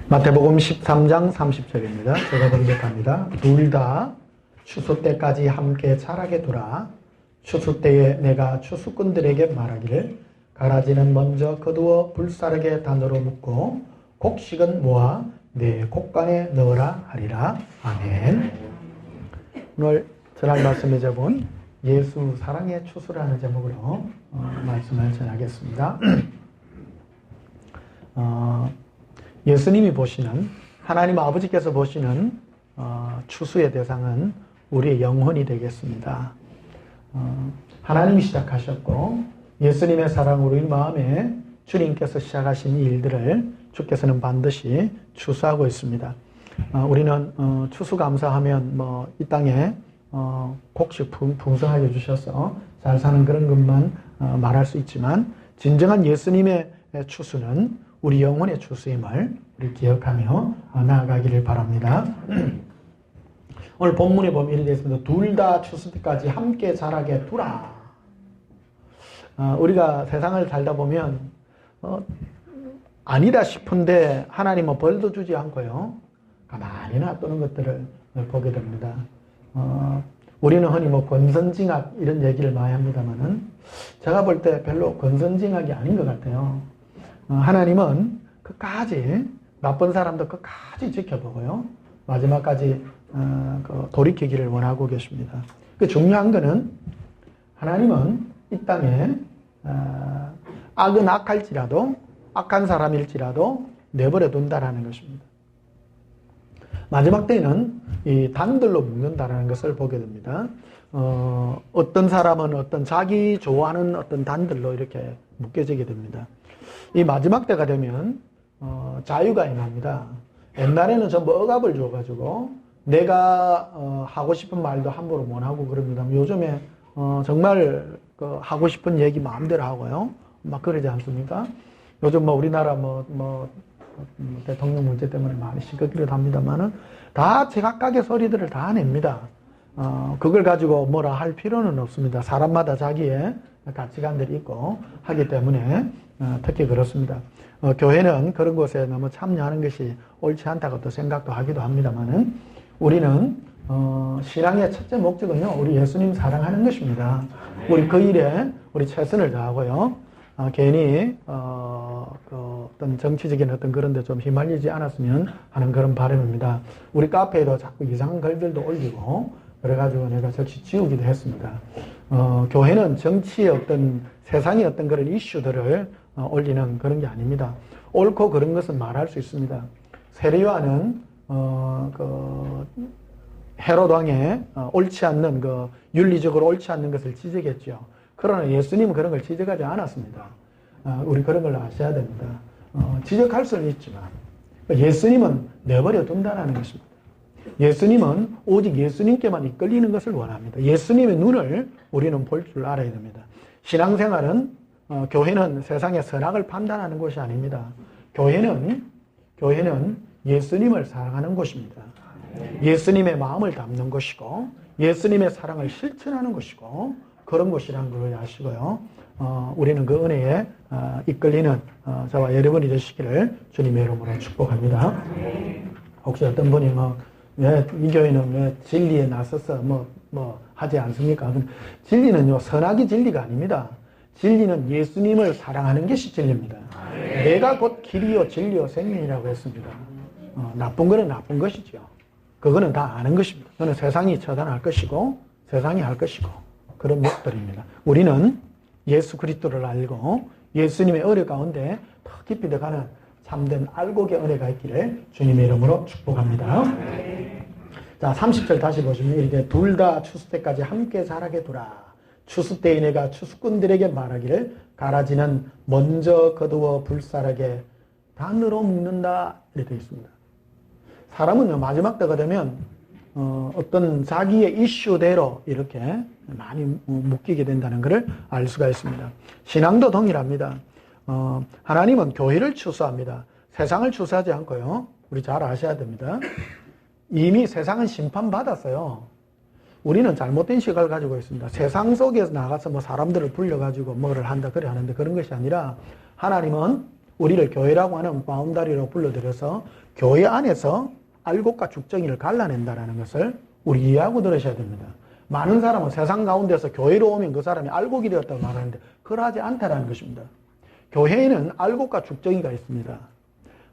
마태복음 13장 30절입니다. 제가 번역합니다. 둘 다 추수 때까지 함께 자라게 두라. 추수 때에 내가 추수꾼들에게 말하기를 가라지는 먼저 거두어 불사르게 단으로 묶고 곡식은 모아 내 곡간에 넣으라 하리라. 아멘. 오늘 전할 말씀의 제목은 예수 사랑의 추수라는 제목으로 말씀을 전하겠습니다. 예수님이 보시는, 하나님 아버지께서 보시는 추수의 대상은 우리의 영혼이 되겠습니다. 하나님이 시작하셨고 예수님의 사랑으로 우리 마음에 주님께서 시작하신 일들을 주께서는 반드시 추수하고 있습니다. 우리는 추수감사하면 이 땅에 곡식 풍성하게 주셔서 잘 사는 그런 것만 말할 수 있지만, 진정한 예수님의 추수는 우리 영혼의 추수임을 우리 기억하며 나아가기를 바랍니다. 오늘 본문에 보면 이렇게 되어 있습니다. 둘 다 추수 때까지 함께 자라게 두라. 우리가 세상을 살다 보면 아니다 싶은데 하나님은 벌도 주지 않고요, 가만히 놔두는 것들을 보게 됩니다. 우리는 흔히 권선징악 이런 얘기를 많이 합니다만은 제가 볼 때 별로 권선징악이 아닌 것 같아요. 하나님은 끝까지, 나쁜 사람도 끝까지 지켜보고요, 마지막까지 돌이키기를 원하고 계십니다. 중요한 것은 하나님은 이 땅에 악은 악할지라도, 악한 사람일지라도 내버려 둔다라는 것입니다. 마지막 때에는 이 단들로 묶는다라는 것을 보게 됩니다. 어떤 사람은 어떤 자기 좋아하는 어떤 단들로 이렇게 묶여지게 됩니다. 이 마지막 때가 되면 자유가 임합니다. 옛날에는 전부 억압을 줘가지고 내가 하고 싶은 말도 함부로 못하고 그럽니다. 요즘에 정말 하고 싶은 얘기 마음대로 하고요, 막 그러지 않습니까? 요즘 우리나라 대통령 문제 때문에 많이 시끄럽기도 합니다만은 다 제각각의 소리들을 다 냅니다. 그걸 가지고 뭐라 할 필요는 없습니다. 사람마다 자기의 가치관들이 있고 하기 때문에 특히 그렇습니다. 교회는 그런 곳에 너무 참여하는 것이 옳지 않다고 또 생각도 하기도 합니다만은, 우리는 신앙의 첫째 목적은요, 우리 예수님 사랑하는 것입니다. 우리 그 일에 우리 최선을 다하고요, 괜히 어떤 정치적인 어떤 그런 데 좀 휘말리지 않았으면 하는 그런 바람입니다. 우리 카페에도 자꾸 이상한 글들도 올리고 그래가지고 내가 즉시 지우기도 했습니다. 교회는 정치의 어떤 세상의 어떤 그런 이슈들을 올리는 그런 게 아닙니다. 옳고 그런 것은 말할 수 있습니다. 세례요한은 헤롯 왕의 옳지 않는 윤리적으로 옳지 않는 것을 지적했죠. 그러나 예수님은 그런 걸 지적하지 않았습니다. 우리 그런 걸 아셔야 됩니다. 지적할 수는 있지만 예수님은 내버려 둔다는 것입니다. 예수님은 오직 예수님께만 이끌리는 것을 원합니다. 예수님의 눈을 우리는 볼 줄 알아야 됩니다. 신앙생활은 교회는 세상의 선악을 판단하는 곳이 아닙니다. 교회는 예수님을 사랑하는 곳입니다. 예수님의 마음을 담는 것이고 예수님의 사랑을 실천하는 것이고 그런 곳이라는 걸 아시고요, 우리는 그 은혜에 이끌리는 저와 여러분이 되시기를 주님의 이름으로 축복합니다. 혹시 어떤 분이 왜 이 교회는 왜 진리에 나서서 하지 않습니까? 진리는요, 선악이 진리가 아닙니다. 진리는 예수님을 사랑하는 것이 진리입니다. 내가 곧 길이요 진리요 생명이라고 했습니다. 나쁜 거는 나쁜 것이죠. 그거는 다 아는 것입니다. 그거는 세상이 처단할 것이고 세상이 할 것이고 그런 목들입니다. 우리는 예수 그리스도를 알고 예수님의 은혜 가운데 더 깊이 들어가는 참된 알곡의 은혜가 있기를 주님의 이름으로 축복합니다. 자, 30절 다시 보시면 이렇게 둘 다 추수 때까지 함께 자라게 두라. 추수 때에 내가 추수꾼들에게 말하기를 가라지는 먼저 거두어 불사르게 단으로 묶는다 이렇게 되어 있습니다. 사람은요, 마지막 때가 되면 어떤 자기의 이슈대로 이렇게 많이 묶이게 된다는 것을 알 수가 있습니다. 신앙도 동일합니다. 하나님은 교회를 추수합니다. 세상을 추수하지 않고요, 우리 잘 아셔야 됩니다. 이미 세상은 심판받았어요. 우리는 잘못된 시각을 가지고 있습니다. 세상 속에서 나가서 사람들을 불려가지고 뭐를 한다 그래 하는데 그런 것이 아니라 하나님은 우리를 교회라고 하는 바운다리로 불러들여서 교회 안에서 알곡과 죽정이를 갈라낸다는 것을 우리 이해하고 들으셔야 됩니다. 많은 사람은 세상 가운데서 교회로 오면 그 사람이 알곡이 되었다고 말하는데 그러하지 않다는 것입니다. 교회에는 알곡과 죽정이가 있습니다.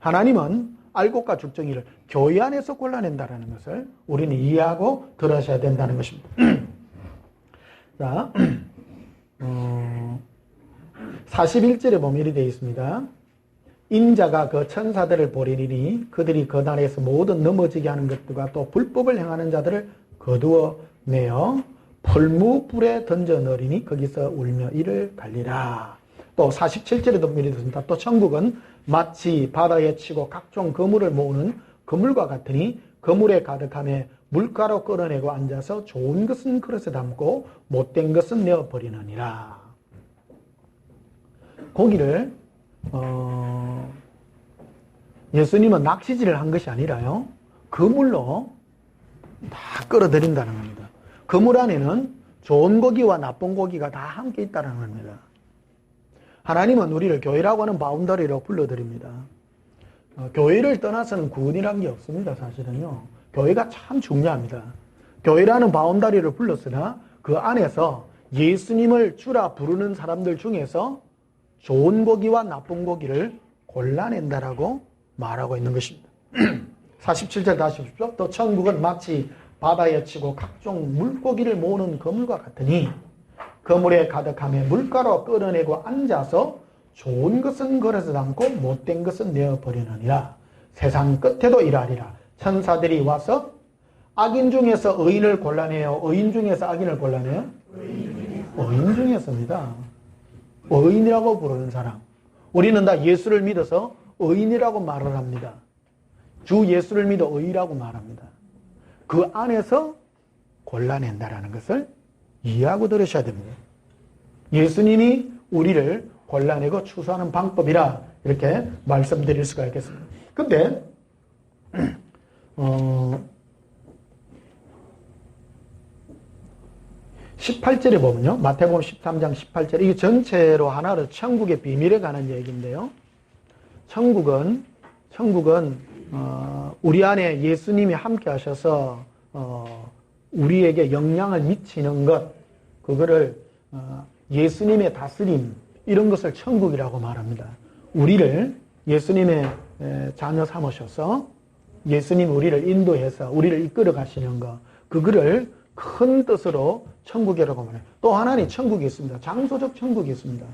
하나님은 알곡과 죽정이를 교회 안에서 골라낸다는 것을 우리는 이해하고 들으셔야 된다는 것입니다. 자, 41절에 보면 이렇게 되어 있습니다. 인자가 그 천사들을 보리니 그들이 그 나라에서 모든 넘어지게 하는 것들과 또 불법을 행하는 자들을 거두어내어 풀무불에 던져 넣으리니 거기서 울며 이를 갈리라. 또 47절에도 보면 이렇게 있습니다. 또 천국은 마치 바다에 치고 각종 그물을 모으는 그물과 같으니 그물에 가득함에 물가로 끌어내고 앉아서 좋은 것은 그릇에 담고 못된 것은 내어버리느니라. 고기를 예수님은 낚시질을 한 것이 아니라요, 그물로 다 끌어들인다는 겁니다. 그물 안에는 좋은 고기와 나쁜 고기가 다 함께 있다는 겁니다. 하나님은 우리를 교회라고 하는 바운더리로 불러드립니다. 교회를 떠나서는 구원이라는 게 없습니다. 사실은요, 교회가 참 중요합니다. 교회라는 바운더리를 불렀으나 그 안에서 예수님을 주라 부르는 사람들 중에서 좋은 고기와 나쁜 고기를 골라낸다라고 말하고 있는 것입니다. 47절 다시 보십시오. 또 천국은 마치 바다에 치고 각종 물고기를 모으는 그물과 같으니 그물에 가득함에 물가로 끌어내고 앉아서 좋은 것은 그릇에 담고 못된 것은 내어버리느니라. 세상 끝에도 이러하리라. 천사들이 와서 악인 중에서 의인을 골라내요. 의인 중에서 악인을 골라내요? 의인 중에서입니다. 의인이라고 부르는 사람. 우리는 다 예수를 믿어서 의인이라고 말을 합니다. 주 예수를 믿어 의라고 말합니다. 그 안에서 골라낸다라는 것을 이해하고 들으셔야 됩니다. 예수님이 우리를 골라내고 추수하는 방법이라 이렇게 말씀드릴 수가 있겠습니다. 근데 18절에 보면요, 마태복음 13장 18절, 이게 전체로 하나로 천국의 비밀에 관한 얘기인데요, 천국은 우리 안에 예수님이 함께 하셔서 우리에게 영향을 미치는 것, 그거를 예수님의 다스림, 이런 것을 천국이라고 말합니다. 우리를 예수님의 자녀 삼으셔서 예수님 우리를 인도해서 우리를 이끌어 가시는 것, 그거를 큰 뜻으로 천국이라고 말해요. 또 하나는 천국이 있습니다. 장소적 천국이 있습니다.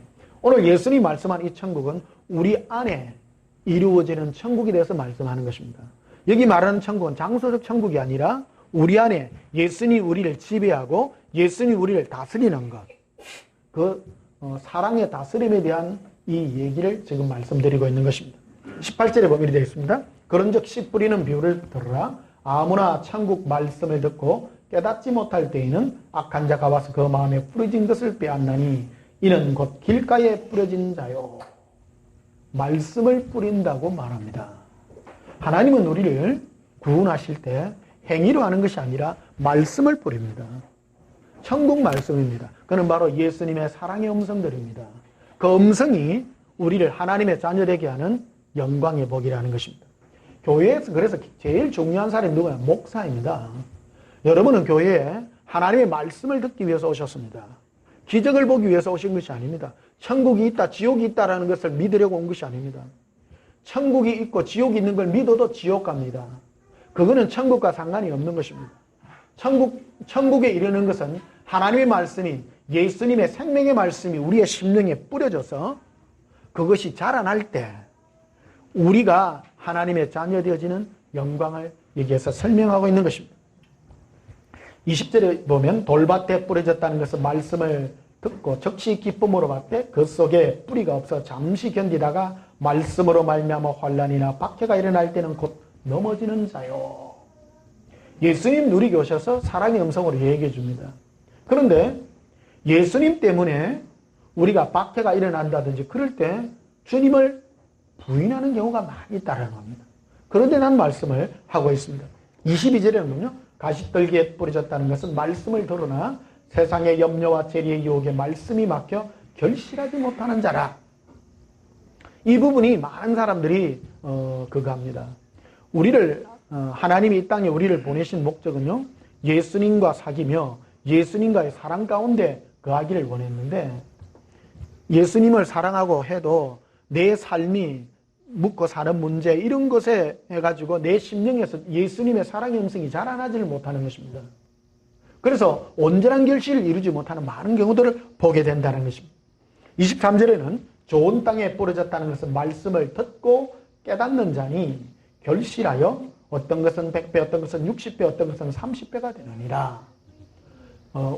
오늘 예수님 말씀한 이 천국은 우리 안에 이루어지는 천국에 대해서 말씀하는 것입니다. 여기 말하는 천국은 장소적 천국이 아니라 우리 안에 예수님 우리를 지배하고 예수님 우리를 다스리는 것, 그 사랑의 다스림에 대한 이 얘기를 지금 말씀드리고 있는 것입니다. 18절에 보면 이렇게 되어 있습니다. 그런즉 씨 뿌리는 비유를 들으라. 아무나 천국 말씀을 듣고 깨닫지 못할 때에는 악한 자가 와서 그 마음에 뿌려진 것을 빼앗나니 이는 곧 길가에 뿌려진 자요. 말씀을 뿌린다고 말합니다. 하나님은 우리를 구원하실 때 행위로 하는 것이 아니라 말씀을 뿌립니다. 천국 말씀입니다. 그는 바로 예수님의 사랑의 음성들입니다. 그 음성이 우리를 하나님의 자녀되게 하는 영광의 복이라는 것입니다. 교회에서 그래서 제일 중요한 사람이 누구야? 목사입니다. 여러분은 교회에 하나님의 말씀을 듣기 위해서 오셨습니다. 기적을 보기 위해서 오신 것이 아닙니다. 천국이 있다, 지옥이 있다라는 것을 믿으려고 온 것이 아닙니다. 천국이 있고 지옥이 있는 걸 믿어도 지옥 갑니다. 그거는 천국과 상관이 없는 것입니다. 천국에 이르는 것은 하나님의 말씀이, 예수님의 생명의 말씀이 우리의 심령에 뿌려져서 그것이 자라날 때 우리가 하나님의 자녀 되어지는 영광을 여기에서 설명하고 있는 것입니다. 20절에 보면 돌밭에 뿌려졌다는 것은 말씀을 듣고 즉시 기쁨으로 받되 그 속에 뿌리가 없어 잠시 견디다가 말씀으로 말미암아 환난이나 박해가 일어날 때는 곧 넘어지는 자요. 예수님 누리게 오셔서 사랑의 음성으로 얘기해 줍니다. 그런데 예수님 때문에 우리가 박해가 일어난다든지 그럴 때 주님을 부인하는 경우가 많이 있다는 겁니다. 그런데 난 말씀을 하고 있습니다. 22절에는요, 가시떨기에 뿌려졌다는 것은 말씀을 들으나 세상의 염려와 재리의 유혹에 말씀이 막혀 결실하지 못하는 자라. 이 부분이 많은 사람들이 그거 합니다. 우리를 하나님이 이 땅에 우리를 보내신 목적은요, 예수님과 사귀며 예수님과의 사랑 가운데 거하기를 원했는데, 예수님을 사랑하고 해도 내 삶이 묻고 사는 문제 이런 것에 해가지고 내 심령에서 예수님의 사랑의 음성이 자라나지를 못하는 것입니다. 그래서 온전한 결실을 이루지 못하는 많은 경우들을 보게 된다는 것입니다. 23절에는 좋은 땅에 뿌려졌다는 것은 말씀을 듣고 깨닫는 자니 결실하여 어떤 것은 100배, 어떤 것은 60배, 어떤 것은 30배가 되느니라.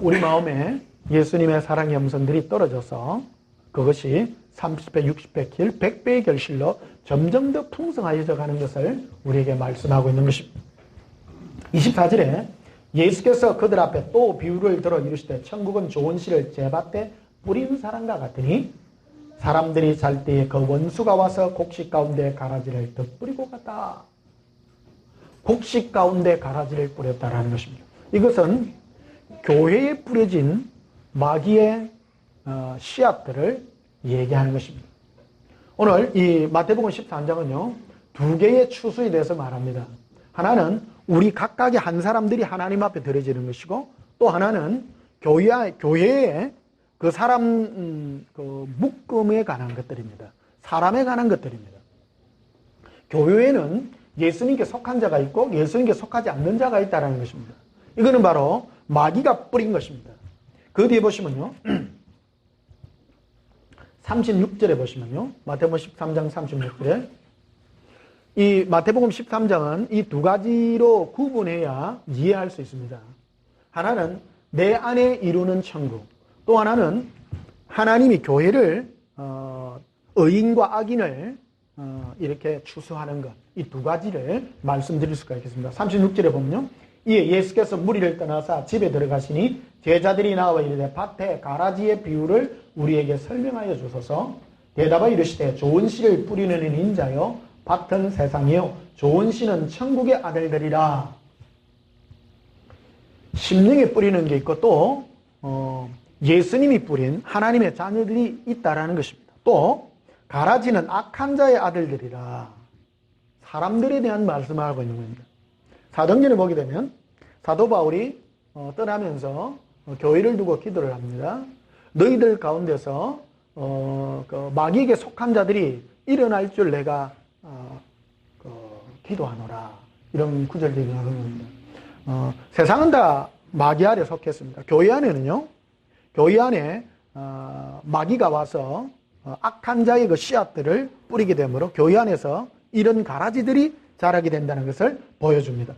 우리 마음에 예수님의 사랑의 음성들이 떨어져서 그것이 30배, 60배, 100배의 결실로 점점 더 풍성하여져 가는 것을 우리에게 말씀하고 있는 것입니다. 24절에 예수께서 그들 앞에 또 비유를 들어 이르시되 천국은 좋은 씨를 제밭에 뿌린 사람과 같으니 사람들이 잘 때에 그 원수가 와서 곡식 가운데 가라지를 덧뿌리고 갔다. 곡식 가운데 가라지를 뿌렸다라는 것입니다. 이것은 교회에 뿌려진 마귀의 씨앗들을 얘기하는 것입니다. 오늘 이 마태복음 13장은요, 두 개의 추수에 대해서 말합니다. 하나는 우리 각각의 한 사람들이 하나님 앞에 드려지는 것이고, 또 하나는 교회에 그 사람 그 묶음에 관한 것들입니다. 사람에 관한 것들입니다. 교회에는 예수님께 속한 자가 있고 예수님께 속하지 않는 자가 있다는 것입니다. 이거는 바로 마귀가 뿌린 것입니다. 그 뒤에 보시면요, 36절에 보시면요, 마태복음 13장 36절에 이 마태복음 13장은 이 두 가지로 구분해야 이해할 수 있습니다. 하나는 내 안에 이루는 천국, 또 하나는 하나님이 교회를 의인과 악인을 이렇게 추수하는 것, 이 두 가지를 말씀드릴 수가 있겠습니다. 36절에 보면요, 이에 예수께서 무리를 떠나사 집에 들어가시니 제자들이 나와 이르되 밭에 가라지의 비유를 우리에게 설명하여 주소서. 대답하여 이르시되 좋은 씨를 뿌리는 인자요 밭은 세상이요 좋은 씨는 천국의 아들들이라. 심령에 뿌리는 게 있고 또 예수님이 뿌린 하나님의 자녀들이 있다라는 것입니다. 또 가라지는 악한 자의 아들들이라. 사람들에 대한 말씀을 하고 있는 겁니다. 사도행전을 보게 되면 사도 바울이 떠나면서 교회를 두고 기도를 합니다. 너희들 가운데서 그 마귀에게 속한 자들이 일어날 줄 내가 기도하노라. 이런 구절들이 나오는 겁니다. 세상은 다 마귀 아래 속했습니다. 교회 안에는요, 교회 안에 마귀가 와서 악한 자의 그 씨앗들을 뿌리게 되므로 교회 안에서 이런 가라지들이 자라게 된다는 것을 보여줍니다.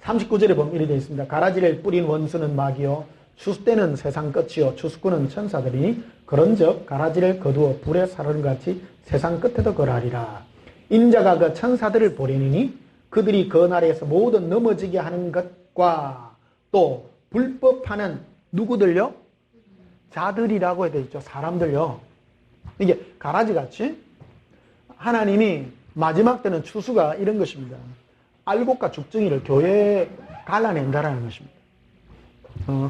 39절에 보면 이렇게 되어 있습니다. 가라지를 뿌린 원수는 마귀요 추수때는 세상 끝이요 추수꾼은 천사들이니 그런즉 가라지를 거두어 불에 사르는 같이 세상 끝에도 거라리라. 인자가 그 천사들을 보내니 그들이 그 나라에서 모든 넘어지게 하는 것과 또 불법하는 누구들요? 자들이라고 되어 있죠. 사람들요. 이게 가라지같이 하나님이 마지막 때는 추수가 이런 것입니다. 알곡과 죽정이를 교회에 갈라낸다라는 것입니다.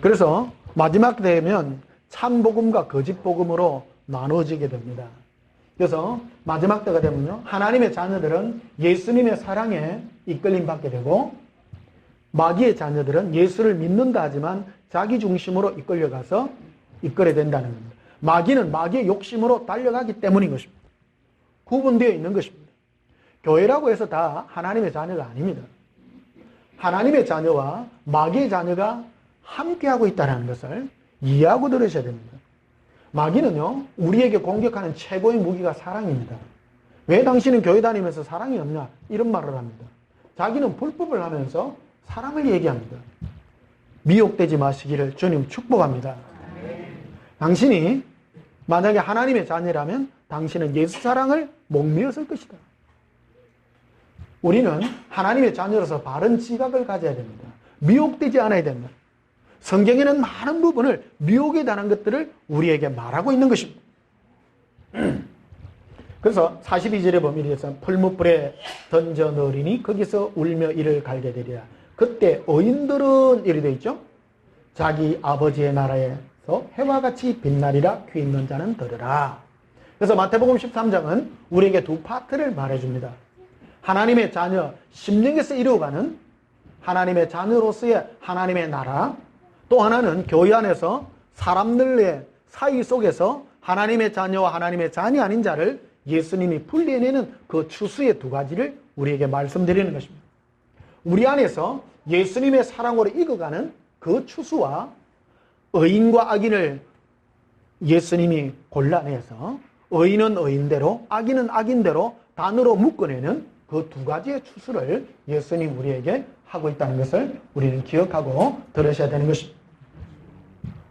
그래서 마지막 때 되면 참복음과 거짓복음으로 나눠지게 됩니다. 그래서 마지막 때가 되면요, 하나님의 자녀들은 예수님의 사랑에 이끌림 받게 되고 마귀의 자녀들은 예수를 믿는다 하지만 자기 중심으로 이끌려가서 이끌어야 된다는 겁니다. 마귀는 마귀의 욕심으로 달려가기 때문인 것입니다. 구분되어 있는 것입니다. 교회라고 해서 다 하나님의 자녀가 아닙니다. 하나님의 자녀와 마귀의 자녀가 함께하고 있다는 것을 이해하고 들으셔야 됩니다. 마귀는요, 우리에게 공격하는 최고의 무기가 사랑입니다. 왜 당신은 교회 다니면서 사랑이 없냐? 이런 말을 합니다. 자기는 불법을 하면서 사랑을 얘기합니다. 미혹되지 마시기를 주님 축복합니다. 당신이 만약에 하나님의 자녀라면 당신은 예수 사랑을 목매었을 것이다. 우리는 하나님의 자녀로서 바른 지각을 가져야 됩니다. 미혹되지 않아야 된다. 성경에는 많은 부분을 미혹에 관한 것들을 우리에게 말하고 있는 것입니다. 그래서 42절에 보면 이래서 풀무불에 던져 넣으리니 거기서 울며 이를 갈게 되리라. 그때 의인들은 이렇게 되어 있죠. 자기 아버지의 나라에서 해와 같이 빛나리라. 귀 있는 자는 들으라. 그래서 마태복음 13장은 우리에게 두 파트를 말해줍니다. 하나님의 자녀, 심령에서 이루어가는 하나님의 자녀로서의 하나님의 나라, 또 하나는 교회 안에서 사람들의 사이 속에서 하나님의 자녀와 하나님의 자녀 아닌 자를 예수님이 분리해내는 그 추수의 두 가지를 우리에게 말씀드리는 것입니다. 우리 안에서 예수님의 사랑으로 익어가는 그 추수와 의인과 악인을 예수님이 골라내서 의인은 의인대로 악인은 악인대로 단으로 묶어내는 그 두 가지의 추수를 예수님 우리에게 하고 있다는 것을 우리는 기억하고 들으셔야 되는 것입니다.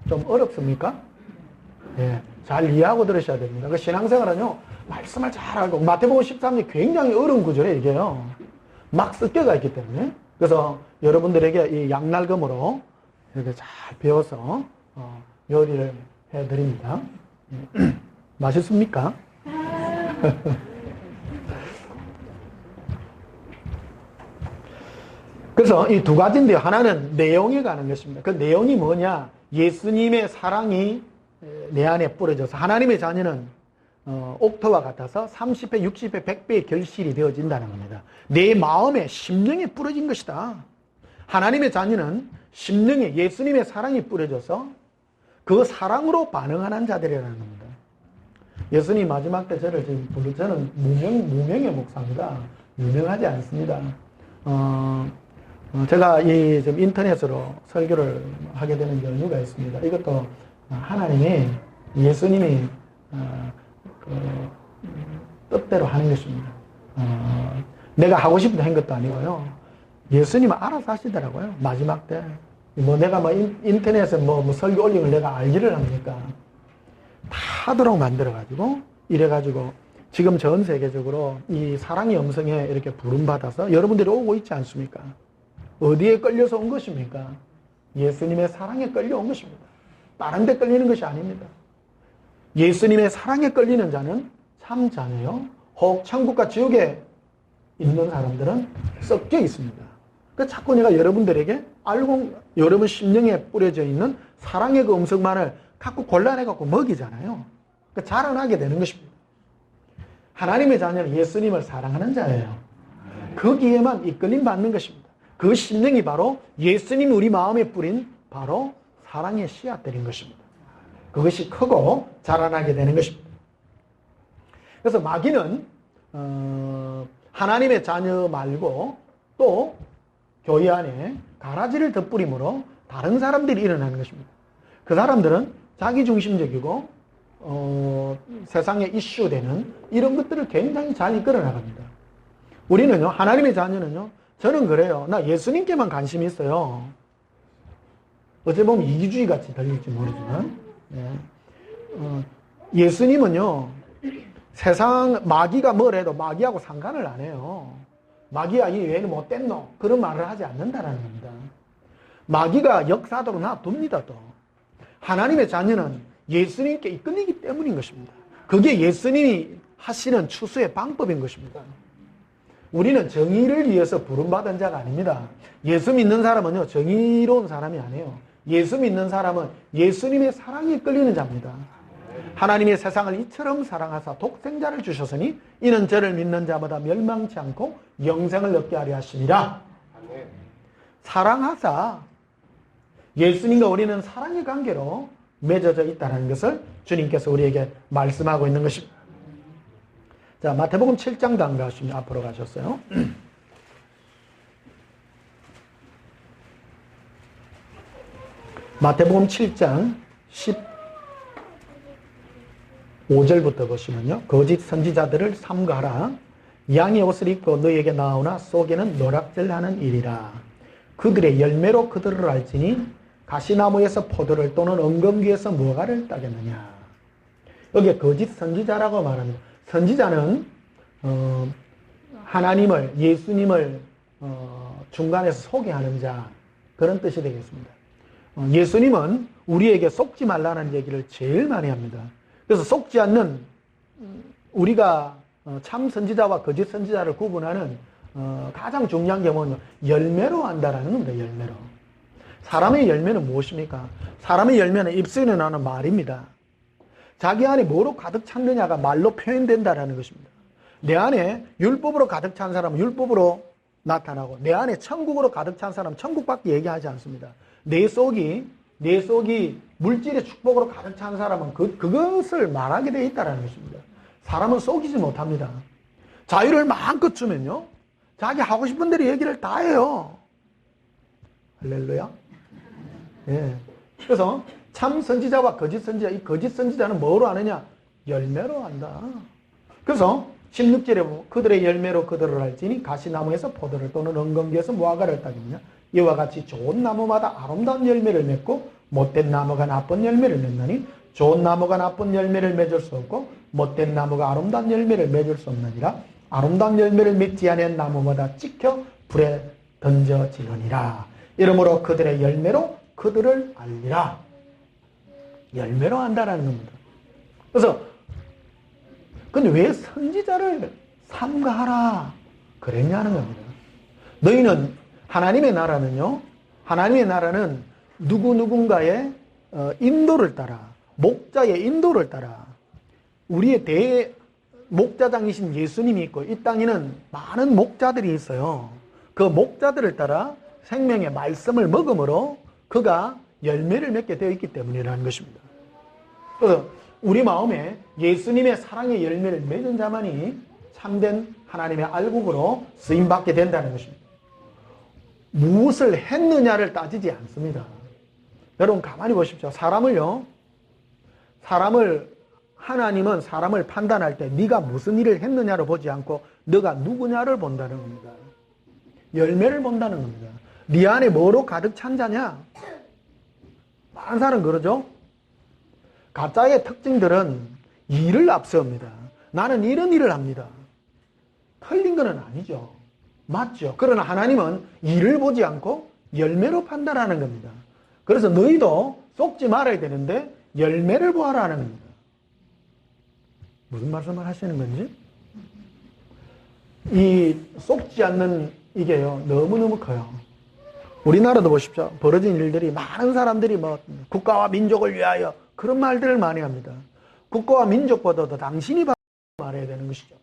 좀 어렵습니까? 네, 잘 이해하고 들으셔야 됩니다. 그 신앙생활은요, 말씀을 잘 알고, 마태복음 13장 굉장히 어려운 구절에 이게요, 막 섞여가 있기 때문에, 그래서 여러분들에게 이 양날검으로 이렇게 잘 배워서 요리를 해드립니다. 맛있습니까? 그래서 이 두 가지인데요. 하나는 내용에 가는 것입니다. 그 내용이 뭐냐? 예수님의 사랑이 내 안에 뿌려져서 하나님의 자녀는 옥토와 같아서 30배, 60배, 100배의 결실이 되어진다는 겁니다. 내 마음에 심령에 뿌려진 것이다. 하나님의 자녀는 심령에 예수님의 사랑이 뿌려져서 그 사랑으로 반응하는 자들이라는 겁니다. 예수님 마지막 때 저를 지금 부르, 저는 무명의 목사입니다. 유명하지 않습니다. 제가 이 좀 인터넷으로 설교를 하게 되는 연유가 있습니다. 이것도 하나님이 예수님이 뜻대로 하는 것입니다. 내가 하고 싶어서 한 것도 아니고요. 예수님은 알아서 하시더라고요. 마지막 때. 뭐 내가 뭐 인터넷에 뭐 설교 올리는 걸 내가 알기를 합니까? 다 하도록 만들어가지고 이래가지고 지금 전 세계적으로 이 사랑의 음성에 이렇게 부름받아서 여러분들이 오고 있지 않습니까? 어디에 끌려서 온 것입니까? 예수님의 사랑에 끌려온 것입니다. 다른 데 끌리는 것이 아닙니다. 예수님의 사랑에 끌리는 자는 참 자녀요. 혹 천국과 지옥에 있는 사람들은 섞여 있습니다. 그 자꾸 내가 여러분들에게 알고 여러분 심령에 뿌려져 있는 사랑의 그 음성만을 갖고 골라내갖고 먹이잖아요. 그 자라나게 되는 것입니다. 하나님의 자녀는 예수님을 사랑하는 자예요. 거기에만 이끌림 받는 것입니다. 그 심령이 바로 예수님이 우리 마음에 뿌린 바로 사랑의 씨앗들인 것입니다. 그것이 크고 자라나게 되는 것입니다. 그래서 마귀는 하나님의 자녀 말고 또 교회 안에 가라지를 덧뿌림으로 다른 사람들이 일어나는 것입니다. 그 사람들은 자기중심적이고 세상에 이슈되는 이런 것들을 굉장히 잘 이끌어 나갑니다. 우리는요, 하나님의 자녀는요, 저는 그래요. 나 예수님께만 관심이 있어요. 어찌 보면 이기주의 같이 들릴지 모르지만, 예수님은요, 세상 마귀가 뭘 해도 마귀하고 상관을 안 해요. 마귀야 이 외에는 못됐노? 그런 말을 하지 않는다는 겁니다. 마귀가 역사도록 놔둡니다. 또 하나님의 자녀는 예수님께 이끌리기 때문인 것입니다. 그게 예수님이 하시는 추수의 방법인 것입니다. 우리는 정의를 위해서 부름받은 자가 아닙니다. 예수 믿는 사람은요, 정의로운 사람이 아니에요. 예수 믿는 사람은 예수님의 사랑에 끌리는 자입니다. 하나님의 세상을 이처럼 사랑하사 독생자를 주셨으니 이는 저를 믿는 자마다 멸망치 않고 영생을 얻게 하려 하심이라. 사랑하사 예수님과 우리는 사랑의 관계로 맺어져 있다는 것을 주님께서 우리에게 말씀하고 있는 것입니다. 자, 마태복음 7장도 안 가시면 앞으로 가셨어요. 마태복음 7장 15절부터 보시면요. 거짓 선지자들을 삼가하라. 양의 옷을 입고 너희에게 나오나 속에는 노략질하는 일이라. 그들의 열매로 그들을 알지니 가시나무에서 포도를 또는 엉겅귀에서 무화과를 따겠느냐. 여기에 거짓 선지자라고 말합니다. 선지자는 하나님을, 예수님을 중간에서 소개하는 자, 그런 뜻이 되겠습니다. 예수님은 우리에게 속지 말라는 얘기를 제일 많이 합니다. 그래서 속지 않는, 우리가 참 선지자와 거짓 선지자를 구분하는 가장 중요한 게 뭐냐, 열매로 안다라는 겁니다. 열매로. 사람의 열매는 무엇입니까? 사람의 열매는 입술에 나오는 말입니다. 자기 안에 뭐로 가득 찼느냐가 말로 표현된다라는 것입니다. 내 안에 율법으로 가득 찬 사람은 율법으로 나타나고 내 안에 천국으로 가득 찬 사람은 천국밖에 얘기하지 않습니다. 내 속이 물질의 축복으로 가득 찬 사람은 그것을 말하게 되어 있다는 것입니다. 사람은 속이지 못합니다. 자유를 마음껏 주면요, 자기 하고 싶은 대로 얘기를 다 해요. 할렐루야. 예. 그래서 참 선지자와 거짓 선지자, 이 거짓 선지자는 뭐로 아느냐? 열매로 안다. 그래서 16절에 보면 그들의 열매로 그들을 알지니 가시나무에서 포도를 또는 엉겅퀴에서 무화과를 따겠느냐. 이와 같이 좋은 나무마다 아름다운 열매를 맺고 못된 나무가 나쁜 열매를 맺나니 좋은 나무가 나쁜 열매를 맺을 수 없고 못된 나무가 아름다운 열매를 맺을 수 없느니라. 아름다운 열매를 맺지 않은 나무마다 찍혀 불에 던져지느니라. 이러므로 그들의 열매로 그들을 알리라. 열매로 안다라는 겁니다. 그래서 근데 왜 선지자를 삼가하라 그랬냐는 겁니다. 너희는 하나님의 나라는요, 하나님의 나라는 누군가의 인도를 따라, 목자의 인도를 따라, 우리의 목자장이신 예수님이 있고 이 땅에는 많은 목자들이 있어요. 그 목자들을 따라 생명의 말씀을 먹음으로 그가 열매를 맺게 되어 있기 때문이라는 것입니다. 그래서 우리 마음에 예수님의 사랑의 열매를 맺은 자만이 참된 하나님의 알곡으로 쓰임받게 된다는 것입니다. 무엇을 했느냐를 따지지 않습니다. 여러분 가만히 보십시오. 하나님은 사람을 판단할 때 네가 무슨 일을 했느냐를 보지 않고 너가 누구냐를 본다는 겁니다. 열매를 본다는 겁니다. 네 안에 뭐로 가득 찬 자냐? 많은 사람은 그러죠. 가짜의 특징들은 일을 앞세웁니다. 나는 이런 일을 합니다. 틀린 건 아니죠. 맞죠. 그러나 하나님은 일을 보지 않고 열매로 판단하는 겁니다. 그래서 너희도 속지 말아야 되는데 열매를 보아라는 겁니다. 무슨 말씀을 하시는 건지? 이 속지 않는 이게요, 너무너무 커요. 우리나라도 보십시오. 벌어진 일들이 많은 사람들이 국가와 민족을 위하여 그런 말들을 많이 합니다. 국가와 민족보다도 당신이 말해야 되는 것이죠.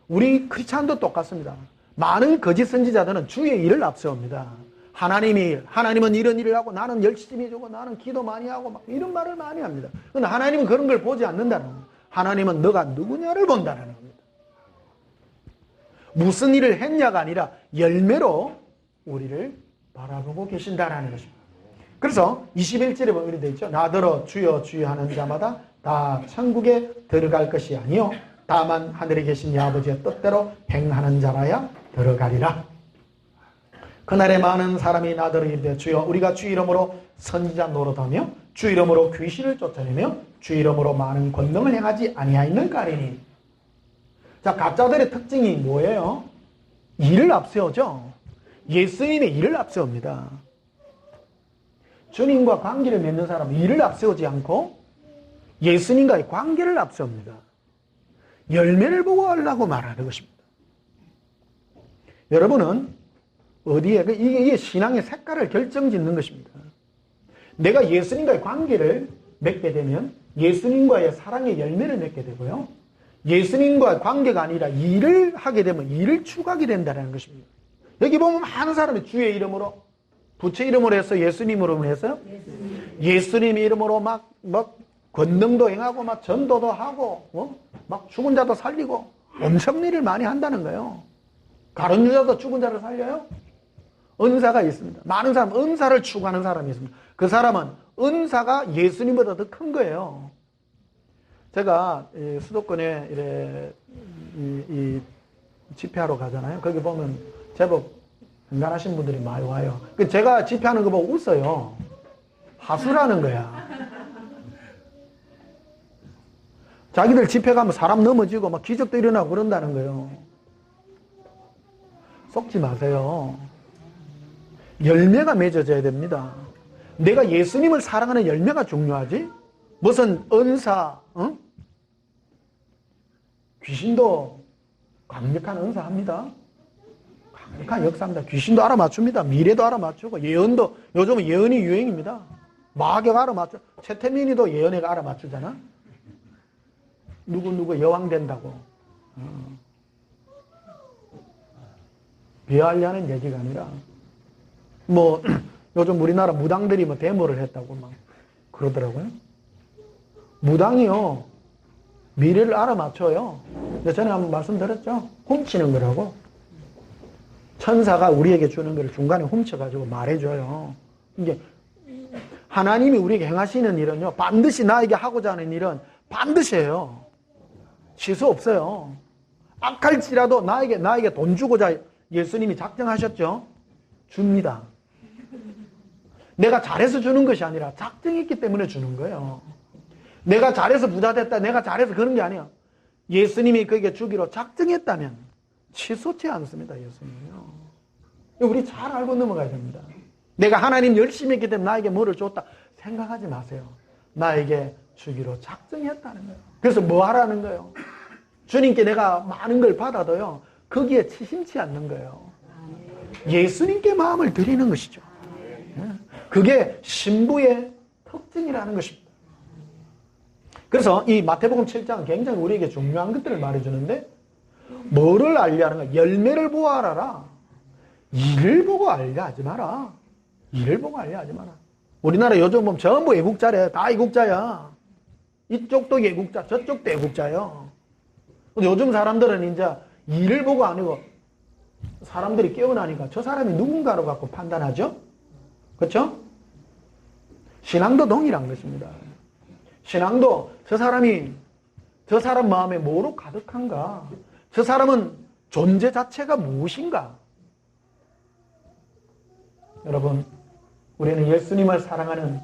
우리 크리스찬도 똑같습니다. 많은 거짓 선지자들은 주의 일을 앞세웁니다. 하나님은 이런 일을 하고 나는 열심히 해주고 나는 기도 많이 하고 막 이런 말을 많이 합니다. 그런데 하나님은 그런 걸 보지 않는다는 겁니다. 하나님은 너가 누구냐를 본다는 겁니다. 무슨 일을 했냐가 아니라 열매로 우리를 바라보고 계신다는 것입니다. 그래서 21절에 보면 이렇게 되어 있죠. 나더러 주여 주여 하는 자마다 다 천국에 들어갈 것이 아니요 다만 하늘에 계신 아버지의 뜻대로 행하는 자라야 들어가리라. 그날에 많은 사람이 나더러 이르되 주여 우리가 주 이름으로 선지자 노릇하며 주 이름으로 귀신을 쫓아내며 주 이름으로 많은 권능을 행하지 아니하였는가 하리니. 자, 가짜들의 특징이 뭐예요? 일을 앞세우죠. 예수님의 일을 앞세웁니다. 주님과 관계를 맺는 사람은 일을 앞세우지 않고 예수님과의 관계를 앞세웁니다. 열매를 보고 하려고 말하는 것입니다. 여러분은 어디에, 이게 신앙의 색깔을 결정짓는 것입니다. 내가 예수님과의 관계를 맺게 되면 예수님과의 사랑의 열매를 맺게 되고요. 예수님과의 관계가 아니라 일을 하게 되면 일을 추구하게 된다는 것입니다. 여기 보면 많은 사람이 주의 이름으로, 부처 이름으로 해서 예수님으로 해서요. 예수님 이름으로 막 권능도 행하고 막 전도도 하고 막 죽은 자도 살리고 엄청 일을 많이 한다는 거예요. 가룟 유다도 죽은 자를 살려요. 은사가 있습니다. 많은 사람 은사를 추구하는 사람이 있습니다. 그 사람은 은사가 예수님보다 더 큰 거예요. 제가 수도권에 이 집회하러 가잖아요. 거기 보면 제법 건강하신 분들이 많이 와요. 제가 집회하는 거 보고 웃어요. 하수라는 거야. 자기들 집회 가면 사람 넘어지고 막 기적도 일어나고 그런다는 거예요. 속지 마세요. 열매가 맺어져야 됩니다. 내가 예수님을 사랑하는 열매가 중요하지? 무슨 은사, 귀신도 강력한 은사합니다. 강력한 역사입니다. 귀신도 알아맞춥니다. 미래도 알아맞추고 예언도, 요즘은 예언이 유행입니다. 막 알아맞죠. 최태민이도 예언회가 알아맞추잖아. 누구 여왕 된다고. 비하하려는 얘기가 아니라 뭐 요즘 우리나라 무당들이 뭐 데모를 했다고 막 그러더라고요. 무당이요 미래를 알아맞혀요. 근데 전에 한번 말씀드렸죠. 훔치는 거라고. 천사가 우리에게 주는 걸 중간에 훔쳐가지고 말해줘요. 이게 하나님이 우리에게 행하시는 일은요, 반드시 나에게 하고자 하는 일은 반드시 해요. 취소 없어요. 악할지라도 나에게 돈 주고자 예수님이 작정하셨죠? 줍니다. 내가 잘해서 주는 것이 아니라 작정했기 때문에 주는 거예요. 내가 잘해서 부자 됐다, 내가 잘해서 그런 게 아니야. 예수님이 그에게 주기로 작정했다면 취소치 않습니다, 예수님이요. 우리 잘 알고 넘어가야 됩니다. 내가 하나님 열심히 했기 때문에 나에게 뭐를 줬다 생각하지 마세요. 나에게 주기로 작정했다는 거예요. 그래서 뭐 하라는 거예요? 주님께 내가 많은 걸 받아도요, 거기에 치심치 않는 거예요. 예수님께 마음을 드리는 것이죠. 그게 신부의 특징이라는 것입니다. 그래서 이 마태복음 7장은 굉장히 우리에게 중요한 것들을 말해주는데, 뭐를 알려 하는 거야? 열매를 보아 알아라. 일을 보고 알려 하지 마라. 일을 보고 알려 하지 마라. 우리나라 요즘 보면 전부 애국자래. 다 애국자야. 이쪽도 애국자, 저쪽도 애국자요. 요즘 사람들은 이제 일을 보고 아니고 사람들이 깨어나니까 저 사람이 누군가로 갖고 판단하죠? 그렇죠? 신앙도 동일한 것입니다. 신앙도 저 사람 마음에 뭐로 가득한가? 저 사람은 존재 자체가 무엇인가? 여러분, 우리는 예수님을 사랑하는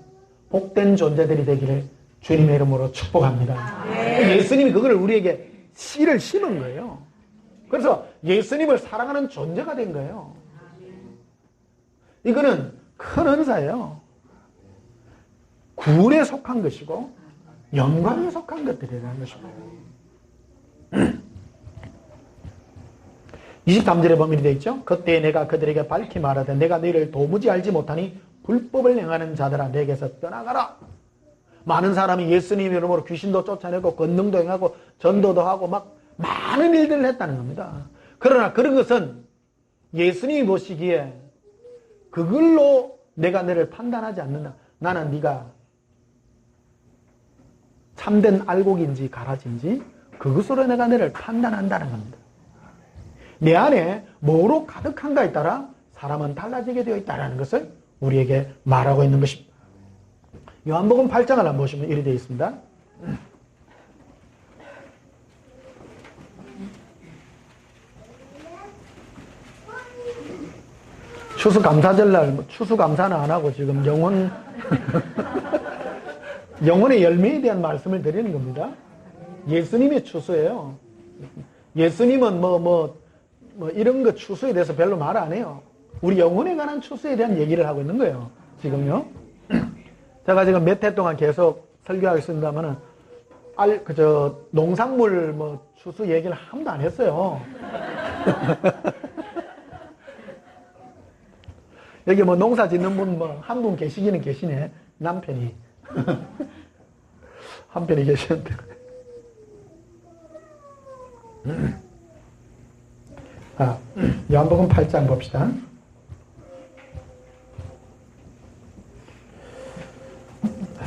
복된 존재들이 되기를 주님의 이름으로 축복합니다. 예수님이 그거를 우리에게 씨를 심은 거예요. 그래서 예수님을 사랑하는 존재가 된 거예요. 이거는 큰 은사예요. 구원에 속한 것이고 영광에 속한 것들이라는 것입니다. 23절에 보면 되어 있죠. 그때 내가 그들에게 밝히 말하되 내가 너희를 도무지 알지 못하니 불법을 행하는 자들아 내게서 떠나가라. 많은 사람이 예수님 이름으로 귀신도 쫓아내고 권능도 행하고 전도도 하고 막 많은 일들을 했다는 겁니다. 그러나 그런 것은 예수님이 보시기에 그걸로 내가 너를 판단하지 않는다. 나는 네가 참된 알곡인지 가라지인지 그것으로 내가 너를 판단한다는 겁니다. 내 안에 뭐로 가득한가에 따라 사람은 달라지게 되어 있다는 것을 우리에게 말하고 있는 것입니다. 요한복음 8장을 한번 보시면 이렇게 되어 있습니다. 추수감사절날 추수감사는 안 하고 지금 영혼의 열매에 대한 말씀을 드리는 겁니다. 예수님의 추수예요. 예수님은 이런 거 추수에 대해서 별로 말 안 해요. 우리 영혼에 관한 추수에 대한 얘기를 하고 있는 거예요. 지금요. 제가 지금 몇 해 동안 계속 설교하고 있습니다만은 농산물 추수 얘기를 한 번도 안 했어요. 여기 농사 짓는 분 한 분 계시기는 계시네. 남편이. 한 편이 계시는데. 요한복음 8장 봅시다.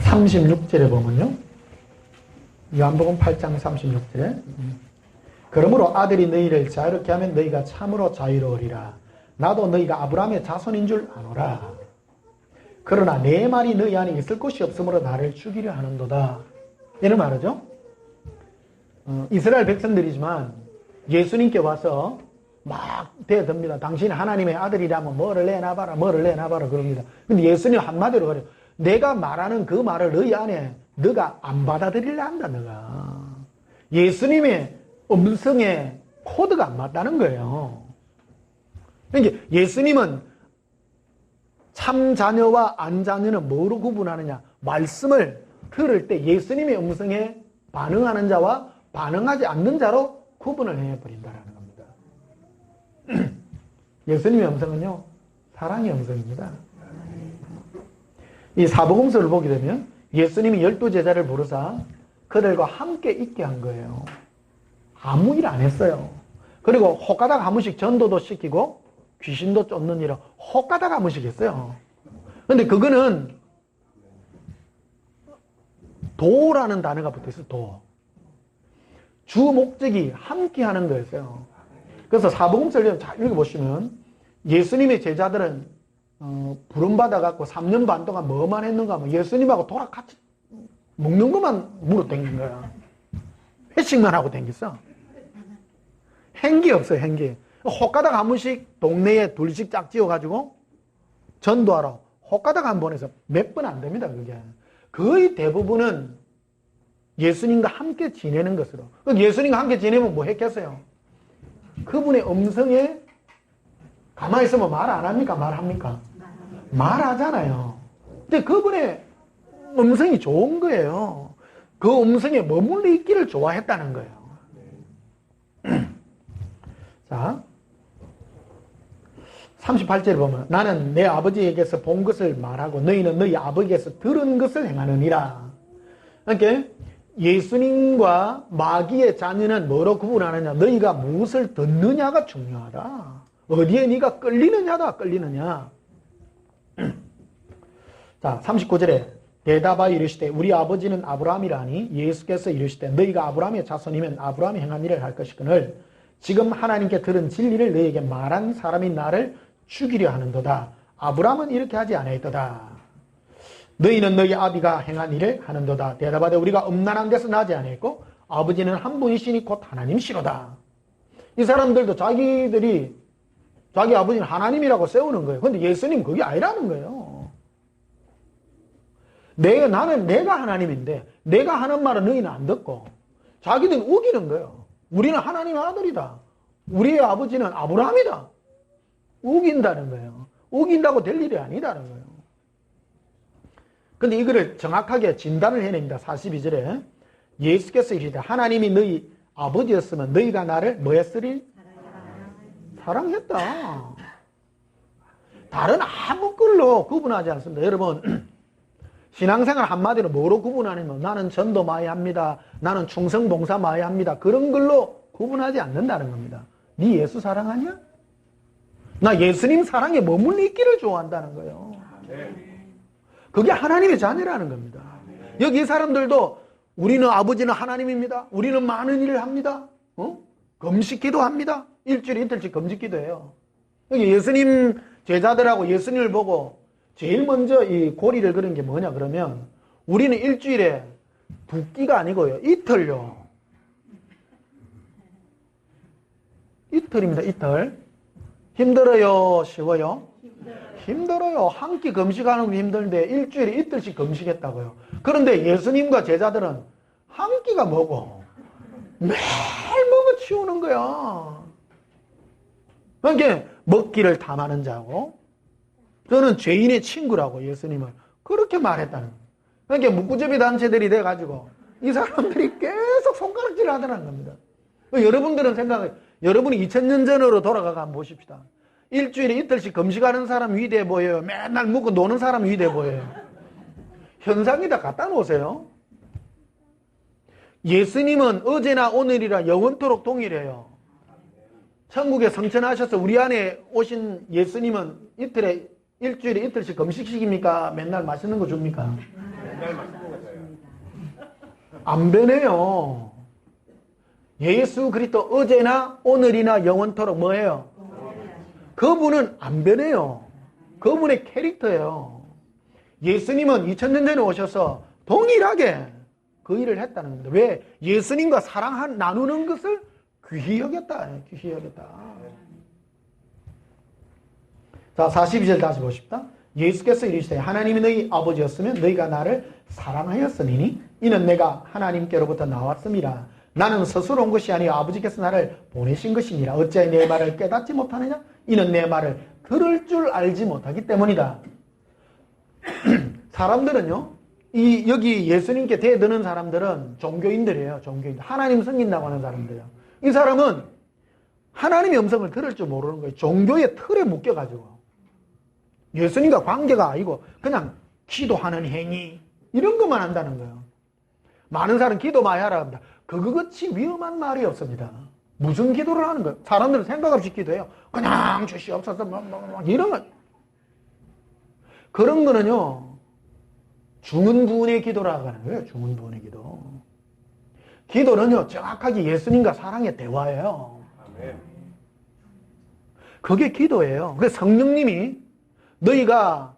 36절에 보면요. 요한복음 8장 36절에 그러므로 아들이 너희를 자유롭게 하면 너희가 참으로 자유로우리라. 나도 너희가 아브라함의 자손인 줄 아노라. 그러나 내 말이 너희 안에 있을 곳이 없으므로 나를 죽이려 하는도다. 이런 말이죠. 이스라엘 백성들이지만 예수님께 와서 막 대듭니다. 당신이 하나님의 아들이라면 뭐를 내놔봐라, 뭐를 내놔봐라 그럽니다. 근데 예수님 한마디로 그래요. 내가 말하는 그 말을 너희 안에 너가 안 받아들이려 한다, 너가. 예수님의 음성에 코드가 안 맞다는 거예요. 그러니까 예수님은 참 자녀와 안 자녀는 뭐로 구분하느냐? 말씀을 들을 때 예수님의 음성에 반응하는 자와 반응하지 않는 자로 구분을 해버린다는 겁니다. 예수님의 음성은요, 사랑의 음성입니다. 이 사복음서를 보게 되면 예수님이 12제자를 부르사 그들과 함께 있게 한 거예요. 아무 일 안 했어요. 그리고 혹가닥 한 번씩 전도도 시키고 귀신도 쫓는 일을 혹가닥 한 번씩 했어요. 근데 그거는 도라는 단어가 붙어있어요. 도. 주 목적이 함께 하는 거였어요. 그래서 사복음서를 잘 읽어보시면 예수님의 제자들은 부름받아갖고 3년 반 동안 뭐만 했는가 하면 예수님하고 돌아 같이 먹는 것만 물어 댕긴 거야. 회식만 하고 댕겼어. 행기 없어요, 행기. 혹가닥 한 번씩 동네에 둘씩 짝 지어가지고 전도하러 혹가닥 한 번에서 몇 번 안 됩니다, 그게. 거의 대부분은 예수님과 함께 지내는 것으로. 예수님과 함께 지내면 뭐 했겠어요? 그분의 음성에 가만히 있으면 말 안 합니까? 말합니까? 말하잖아요. 근데 그분의 음성이 좋은 거예요. 그 음성에 머물러 있기를 좋아했다는 거예요. 자, 38절에 보면 나는 내 아버지에게서 본 것을 말하고 너희는 너희 아버지에게서 들은 것을 행하느니라. 그러니까 예수님과 마귀의 자녀는 뭐로 구분하느냐? 너희가 무엇을 듣느냐가 중요하다. 어디에 네가 끌리느냐다, 끌리느냐. 자, 39절에 대답하여 이르시되 우리 아버지는 아브라함이라니 예수께서 이르시되 너희가 아브라함의 자손이면 아브라함이 행한 일을 할 것이거늘 지금 하나님께 들은 진리를 너희에게 말한 사람이 나를 죽이려 하는도다. 아브라함은 이렇게 하지 아니하였도다. 너희는 너희 아비가 행한 일을 하는도다. 대답하되 우리가 음란한 데서 나지 아니했고 아버지는 한 분이시니 곧 하나님이시로다. 이 사람들도 자기 아버지는 하나님이라고 세우는 거예요. 근데 예수님 그게 아니라는 거예요. 내가 하나님인데 내가 하는 말은 너희는 안 듣고 자기들은 우기는 거예요. 우리는 하나님의 아들이다. 우리의 아버지는 아브라함이다. 우긴다는 거예요. 우긴다고 될 일이 아니다는 거예요. 근데 이거를 정확하게 진단을 해냅니다. 42절에 예수께서 이르시되 하나님이 너희 아버지였으면 너희가 나를 뭐 했으리? 사랑했다. 다른 아무 걸로 구분하지 않습니다. 여러분 신앙생활 한마디로 뭐로 구분하냐면 나는 전도 많이 합니다. 나는 충성봉사 많이 합니다. 그런 걸로 구분하지 않는다는 겁니다. 네 예수 사랑하냐? 나 예수님 사랑에 머물러 있기를 좋아한다는 거예요. 그게 하나님의 자녀라는 겁니다. 여기 이 사람들도 우리는 아버지는 하나님입니다. 우리는 많은 일을 합니다. 금식기도 합니다. 일주일에 이틀씩 금식기도 해요. 여기 예수님 제자들하고 예수님을 보고 제일 먼저 이 고리를 그린 게 뭐냐 그러면 우리는 일주일에 2끼가 아니고요. 이틀요. 이틀입니다. 이틀. 힘들어요? 쉬워요? 힘들어요. 한 끼 금식하는 거 힘든데 일주일에 이틀씩 금식했다고요. 그런데 예수님과 제자들은 한 끼가 뭐고 매일 먹어 치우는 거야. 그러니까 먹기를 탐하는 자고 저는 죄인의 친구라고 예수님을 그렇게 말했다는 거예요. 그러니까 묵구접이 단체들이 돼가지고 이 사람들이 계속 손가락질을 하더라는 겁니다. 여러분들은 생각해, 여러분이 2000년 전으로 돌아가서 한번 보십시다. 일주일에 이틀씩 금식하는 사람 위대해 보여요? 맨날 묵고 노는 사람 위대해 보여요? 현상이 다 갖다 놓으세요. 예수님은 어제나 오늘이라 영원토록 동일해요. 천국에 성천하셔서 우리 안에 오신 예수님은 일주일에 이틀씩 금식시킵니까? 맨날 맛있는 거 줍니까? 맨날 맛있는 거 줘요. 안 변해요. 예수 그리스도 어제나 오늘이나 영원토록 뭐예요? 그분은 안 변해요. 그분의 캐릭터예요. 예수님은 2000년 전에 오셔서 동일하게 그 일을 했다는 겁니다. 왜? 예수님과 사랑 나누는 것을 귀히 여겼다. 귀히 여겼다. 자, 42절 다시 보십시다. 예수께서 이르시되 하나님이 너희 아버지였으면 너희가 나를 사랑하였으니 이는 내가 하나님께로부터 나왔음이라. 나는 스스로 온 것이 아니요 아버지께서 나를 보내신 것이니라. 어찌하여 내 말을 깨닫지 못하느냐? 이는 내 말을 들을 줄 알지 못하기 때문이다. 사람들은요, 여기 예수님께 대드는 사람들은 종교인들이에요. 종교인들. 하나님 섬긴다고 하는 사람들이에요. 이 사람은 하나님의 음성을 들을 줄 모르는 거예요. 종교의 틀에 묶여가지고. 예수님과 관계가 아니고 그냥 기도하는 행위 이런 것만 한다는 거예요. 많은 사람 기도 많이 하라 합니다. 그거같이 위험한 말이 없습니다. 무슨 기도를 하는 거예요? 사람들은 생각 없이 기도해요. 그냥 주시옵소서 이런 거. 그런 거는요 죽은 분의 기도라고 하는 거예요. 죽은 분의 기도. 기도는요 정확하게 예수님과 사랑의 대화예요. 그게 기도예요. 그래서 성령님이 너희가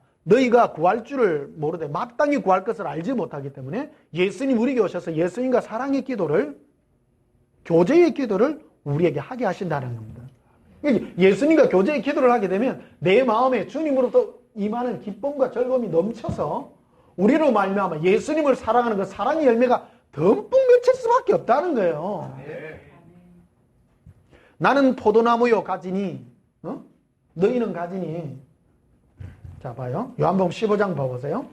구할 줄을 모르되 마땅히 구할 것을 알지 못하기 때문에 예수님 우리에게 오셔서 예수님과 사랑의 기도를, 교제의 기도를 우리에게 하게 하신다는 겁니다. 예수님과 교제의 기도를 하게 되면 내 마음에 주님으로부터 임하는 기쁨과 즐거움이 넘쳐서 우리로 말미암아 예수님을 사랑하는 그 사랑의 열매가 듬뿍 맺힐 수밖에 없다는 거예요. 나는 포도나무요 가지니 너희는 가지니. 자 봐요. 요한복음 15장 봐보세요.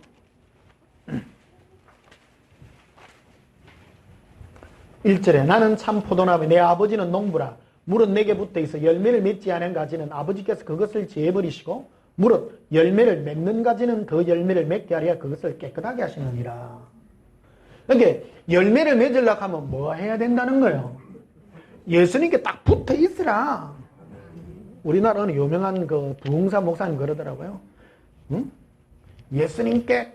1절에 나는 참 포도나무 내 아버지는 농부라. 무릇 내게 붙어있어 열매를 맺지 않은 가지는 아버지께서 그것을 제해버리시고 무릇 열매를 맺는 가지는 그 열매를 맺게 하려 그것을 깨끗하게 하시느니라. 그러니까 열매를 맺으려고 하면 뭐 해야 된다는 거예요? 예수님께 딱 붙어 있으라. 우리나라 어느 유명한 그 부흥사 목사님 그러더라고요. 응? 예수님께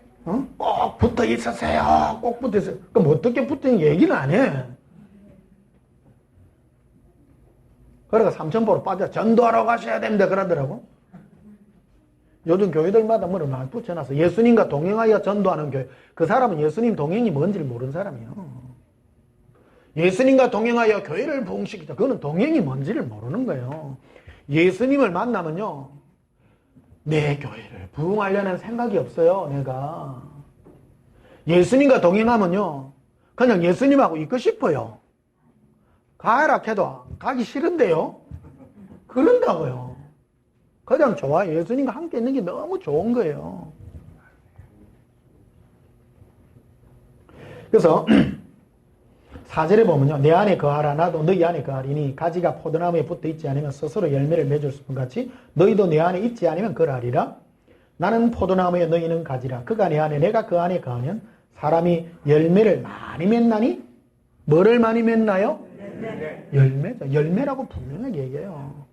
꼭 붙어 있으세요. 꼭 붙어 있어요. 그럼 어떻게 붙어 있는 얘기는 안 해. 그러니까 삼천포로 빠져 전도하러 가셔야 됩니다. 그러더라고. 요즘 교회들마다 뭐를 많이 붙여놔서 예수님과 동행하여 전도하는 교회. 그 사람은 예수님 동행이 뭔지를 모르는 사람이에요. 예수님과 동행하여 교회를 부흥시키자. 그거는 동행이 뭔지를 모르는 거예요. 예수님을 만나면요. 내 교회를 부흥하려는 생각이 없어요. 내가. 예수님과 동행하면요. 그냥 예수님하고 있고 싶어요. 가라 해도 가기 싫은데요. 그런다고요. 그냥 좋아요. 예수님과 함께 있는 게 너무 좋은 거예요. 그래서 4절에 보면요. 내 안에 거하라 나도 너희 안에 거하리니 가지가 포도나무에 붙어있지 않으면 스스로 열매를 맺을 수뿐 같이 너희도 내 안에 있지 않으면 그러하리라. 나는 포도나무에 너희는 가지라. 그가 내 안에 내가 그 안에 거하면 사람이 열매를 많이 맺나니 뭐를 많이 맺나요? 열매죠. 열매라고 분명하게 얘기해요.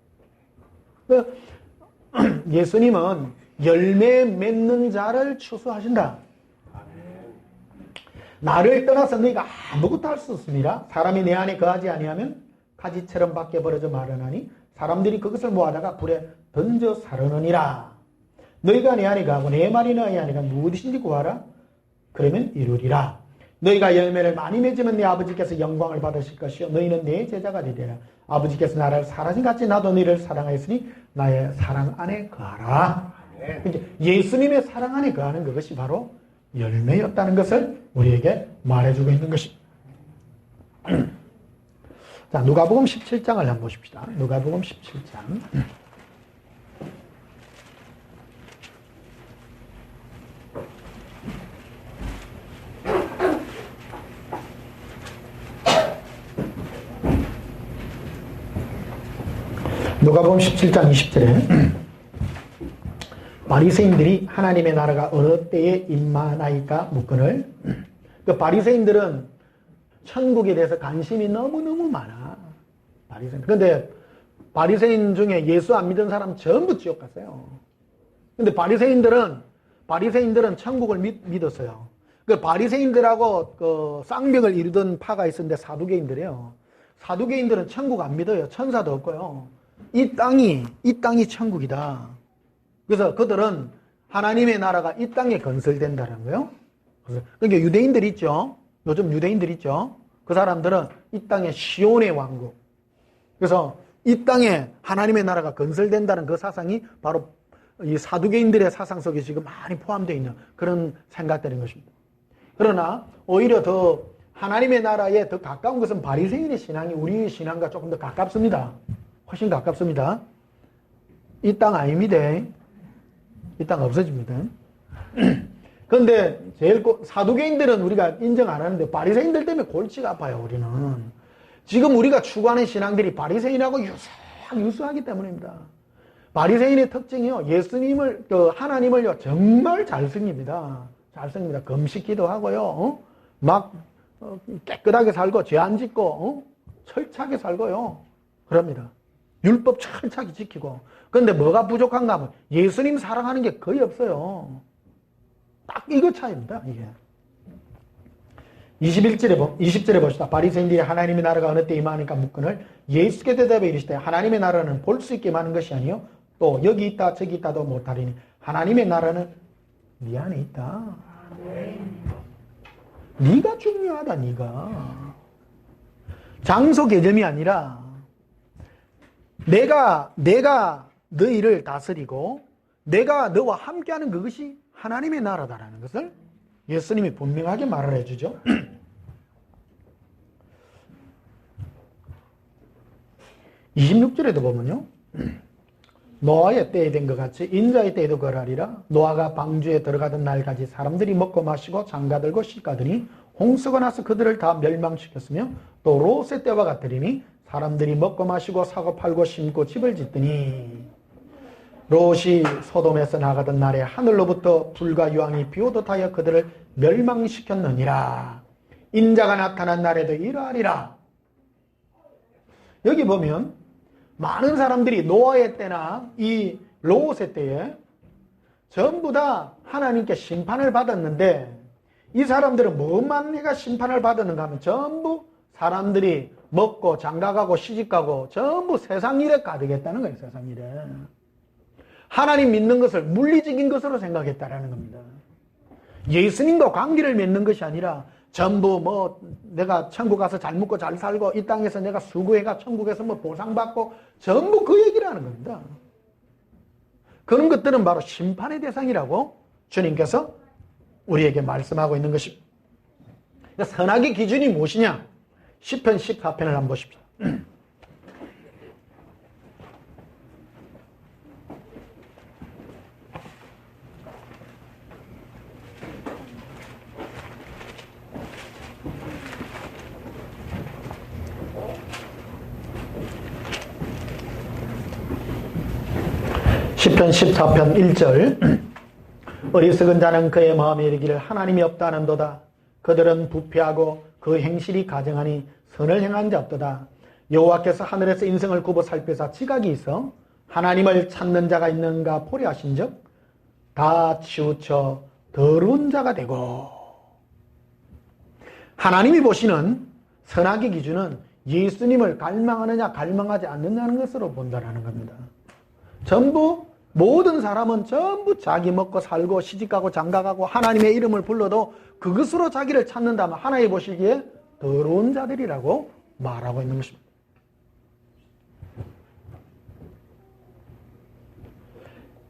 예수님은 열매 맺는 자를 추수하신다. 나를 떠나서 너희가 아무것도 할 수 없습니다. 사람이 내 안에 거하지 아니하면 가지처럼 밖에 버려져 마르나니 사람들이 그것을 모아다가 불에 던져 사르느니라. 너희가 내 안에 거하고 내 말이 너희 안에 거하면 무엇이든지 구하라. 그러면 이루리라. 너희가 열매를 많이 맺으면 내 아버지께서 영광을 받으실 것이요 너희는 내 제자가 되리라. 아버지께서 나를 사랑하신 같이 나도 너희를 사랑하였으니 나의 사랑 안에 거하라. 예수님의 사랑 안에 거하는 그것이 바로 열매였다는 것을 우리에게 말해주고 있는 것입니다. 자, 누가복음 17장을 한번 보십시다. 누가복음 17장. 누가복음 17장 20절에 바리새인들이 하나님의 나라가 어느 때에 임하나이까 묻거늘. 그 바리새인들은 천국에 대해서 관심이 너무너무 많아. 바리새인. 근데 바리새인 중에 예수 안 믿은 사람 전부 지옥 갔어요. 근데 바리새인들은 천국을 믿었어요. 그 바리새인들하고 그 쌍벽을 이루던 파가 있었는데 사두개인들이에요. 사두개인들은 천국 안 믿어요. 천사도 없고요. 이 땅이 천국이다. 그래서 그들은 하나님의 나라가 이 땅에 건설된다는 거예요. 그러니까 유대인들 있죠. 요즘 유대인들 있죠. 그 사람들은 이 땅에 시온의 왕국. 그래서 이 땅에 하나님의 나라가 건설된다는 그 사상이 바로 이 사두개인들의 사상 속에 지금 많이 포함되어 있는 그런 생각들인 것입니다. 그러나 오히려 더 하나님의 나라에 더 가까운 것은 바리새인의 신앙이 우리 신앙과 조금 더 가깝습니다. 훨씬 가깝습니다. 이 땅 아닙니다. 이 땅 없어집니다. 그런데 제일 사두개인들은 우리가 인정 안 하는데 바리새인들 때문에 골치가 아파요. 우리는 지금 우리가 추구하는 신앙들이 바리새인하고 유사하기 때문입니다. 바리새인의 특징이요. 예수님을, 하나님을요, 정말 잘 섬깁니다. 잘 섬깁니다. 금식기도 하고요. 깨끗하게 살고, 죄 안 짓고, 철저하게 살고요. 그럽니다. 율법 철저하게 지키고. 그런데 뭐가 부족한가 하면 예수님 사랑하는 게 거의 없어요. 딱 이거 차이입니다, 이게. 20절에 봅시다. 바리새인들이 하나님의 나라가 어느 때 임하니까 묻거늘 예수께 대답해 이르시되 하나님의 나라는 볼 수 있게 많은 것이 아니요 또 여기 있다 저기 있다도 못하리니 하나님의 나라는 네 안에 있다. 네가 중요하다. 네가 장소 개념이 아니라 내가 너희를 다스리고 내가 너와 함께하는 그것이 하나님의 나라다라는 것을 예수님이 분명하게 말을 해주죠. 26절에도 보면요. 노아의 때에 된 것 같이 인자의 때에도 그러하리라. 노아가 방주에 들어가던 날까지 사람들이 먹고 마시고 장가들고 시가더니 홍수가 나서 그들을 다 멸망시켰으며 또 롯의 때와 같으리니 사람들이 먹고 마시고 사고 팔고 심고 집을 짓더니 롯이 소돔에서 나가던 날에 하늘로부터 불과 유황이 비오듯 하여 그들을 멸망시켰느니라. 인자가 나타난 날에도 이러하리라. 여기 보면 많은 사람들이 노아의 때나 이 롯의 때에 전부 다 하나님께 심판을 받았는데 이 사람들은 뭐만 해가 심판을 받았는가 하면 전부 사람들이 먹고 장가가고 시집가고 전부 세상 일에 가득했다는 거예요. 세상 일에. 하나님 믿는 것을 물리적인 것으로 생각했다라는 겁니다. 예수님과 관계를 맺는 것이 아니라 전부 내가 천국 가서 잘 먹고 잘 살고 이 땅에서 내가 수고해가 천국에서 보상받고 전부 그 얘기를 하는 겁니다. 그런 것들은 바로 심판의 대상이라고 주님께서 우리에게 말씀하고 있는 것입니다. 선악의 기준이 무엇이냐? 시편 14편을 한번 보십시오. 10편 14편 1절 어리석은 자는 그의 마음에 이르기를 하나님이 없다는도다. 그들은 부패하고 그 행실이 가증하니 선을 행한 자 없도다. 여호와께서 하늘에서 인생을 굽어 살펴사 지각이 있어 하나님을 찾는 자가 있는가 보려 하신즉 다 치우쳐 더러운 자가 되고. 하나님이 보시는 선악의 기준은 예수님을 갈망하느냐 갈망하지 않느냐는 것으로 본다라는 겁니다. 전부 모든 사람은 전부 자기 먹고 살고 시집가고 장가가고 하나님의 이름을 불러도 그것으로 자기를 찾는다면 하나님 보시기에 더러운 자들이라고 말하고 있는 것입니다.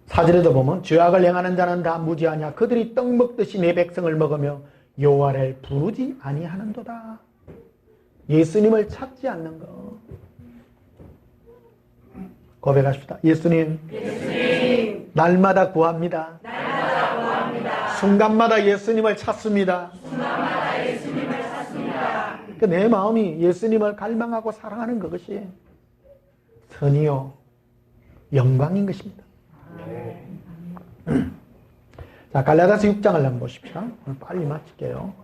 사절에도 보면 죄악을 행하는 자는 다 무지하냐 그들이 떡 먹듯이 내 백성을 먹으며 여호와를 부르지 아니하는도다. 예수님을 찾지 않는 것. 고백하십시다. 예수님, 날마다 구합니다. 순간마다 예수님을 찾습니다. 내 마음이 예수님을 갈망하고 사랑하는 그것이 선이요 영광인 것입니다. 자, 갈라디아서 6장을 한번 보십시오. 오늘 빨리 마칠게요.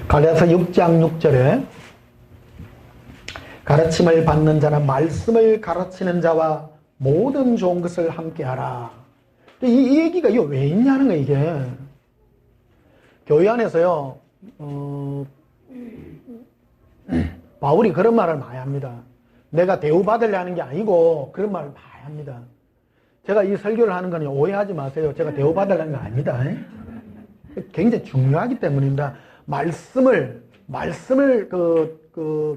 갈라디아서 6장 6절에 가르침을 받는 자는 말씀을 가르치는 자와 모든 좋은 것을 함께하라. 이 얘기가 이거 왜 있냐는 거예요. 이게 교회 안에서요 바울이 그런 말을 많이 합니다. 내가 대우받으려는 게 아니고 그런 말을 많이 합니다. 제가 이 설교를 하는 거는 오해하지 마세요. 제가 대우받으려는 거 아닙니다. 굉장히 중요하기 때문입니다. 말씀을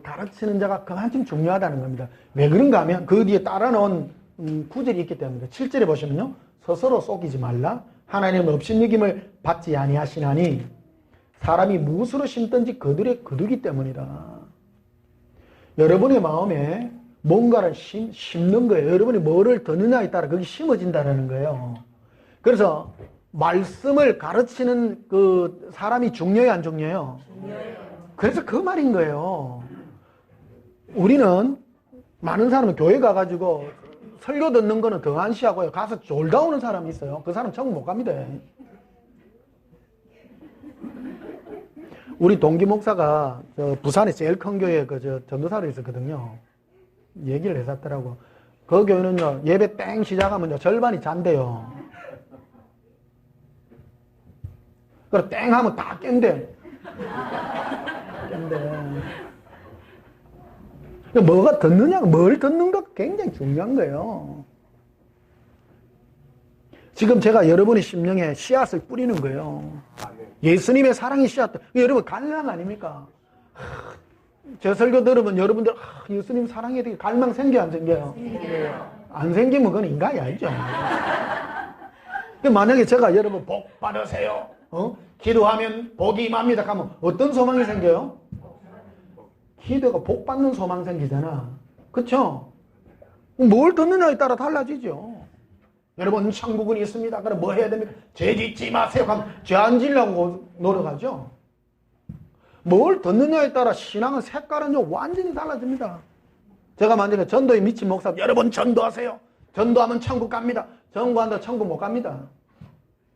가르치는 자가 그만큼 중요하다는 겁니다. 왜 그런가 하면 그 뒤에 따라 놓은 구절이 있기 때문에 7절에 보시면요. 스스로 속이지 말라. 하나님은 업신여김을 받지 아니하시나니 사람이 무엇으로 심든지 그들의 거두기 때문이다. 여러분의 마음에 뭔가를 심는 거예요. 여러분이 뭐를 드느냐에 따라 그게 심어진다는 거예요. 그래서 말씀을 가르치는 그 사람이 중요해요, 안 중요해요? 그래서 그 말인 거예요. 우리는 많은 사람은 교회 가가지고 설교 듣는 거는 등한시하고요. 가서 졸다 오는 사람이 있어요. 그 사람 천국 못 갑니다. 우리 동기 목사가 부산에 제일 큰 교회에 전도사로 있었거든요. 얘기를 해놨더라고. 그 교회는요, 예배 땡 시작하면요, 절반이 잔대요. 그래, 땡 하면 다 깬대. 뭐가 듣느냐가, 뭘 듣는가 굉장히 중요한 거예요. 지금 제가 여러분의 심령에 씨앗을 뿌리는 거예요. 예수님의 사랑의 씨앗. 여러분 갈망 아닙니까? 제 설교 들으면 여러분들 예수님 사랑에 대해 갈망 생겨요, 안 생겨요? 안 생기면 그건 인간이 아니죠. 만약에 제가 여러분 복 받으세요, 기도하면 복이 임합니다 하면 어떤 소망이 생겨요? 기도가 복 받는 소망 생기잖아. 그쵸? 뭘 듣느냐에 따라 달라지죠. 여러분 천국은 있습니다. 그럼 뭐 해야 됩니까? 죄 짓지 마세요. 그럼 죄 안 지려고 노력하죠. 뭘 듣느냐에 따라 신앙의 색깔은 완전히 달라집니다. 제가 만약에 전도에 미친 목사, 여러분 전도하세요. 전도하면 천국 갑니다. 전도한다 천국 못 갑니다.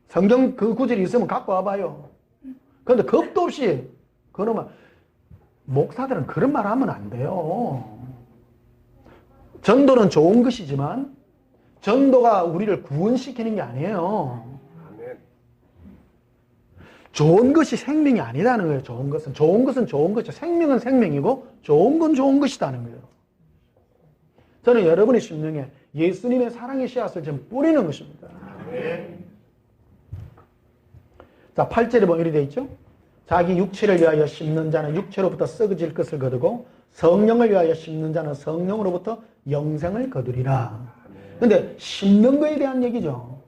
성경 그 구절이 있으면 갖고 와봐요. 그런데 겁도 없이 그러면 목사들은 그런 말 하면 안 돼요. 전도는 좋은 것이지만 전도가 우리를 구원시키는 게 아니에요. 좋은 것이 생명이 아니라는 거예요. 좋은 것은 좋은 것이죠. 생명은 생명이고 좋은 건 좋은 것이라는 거예요. 저는 여러분의 심령에 예수님의 사랑의 씨앗을 좀 뿌리는 것입니다. 자, 8절에 보면 이렇게 되어 있죠. 자기 육체를 위하여 심는 자는 육체로부터 썩어질 것을 거두고 성령을 위하여 심는 자는 성령으로부터 영생을 거두리라. 근데 심는 거에 대한 얘기죠.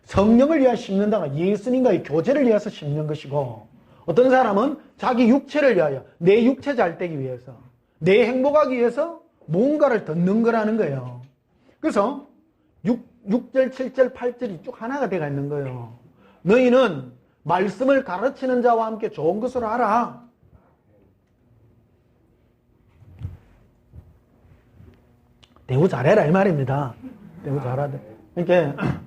성령을 위하여 심는다는 예수님과의 교제를 위해서 심는 것이고, 어떤 사람은 자기 육체를 위하여, 내 육체 잘 되기 위해서, 내 행복하기 위해서 뭔가를 듣는 거라는 거예요. 그래서 6절, 7절, 8절이 쭉 하나가 되어 있는 거예요. 너희는 말씀을 가르치는 자와 함께 좋은 것을 알아. 대우 잘해라 이 말입니다. 대우 잘하라. 그러니까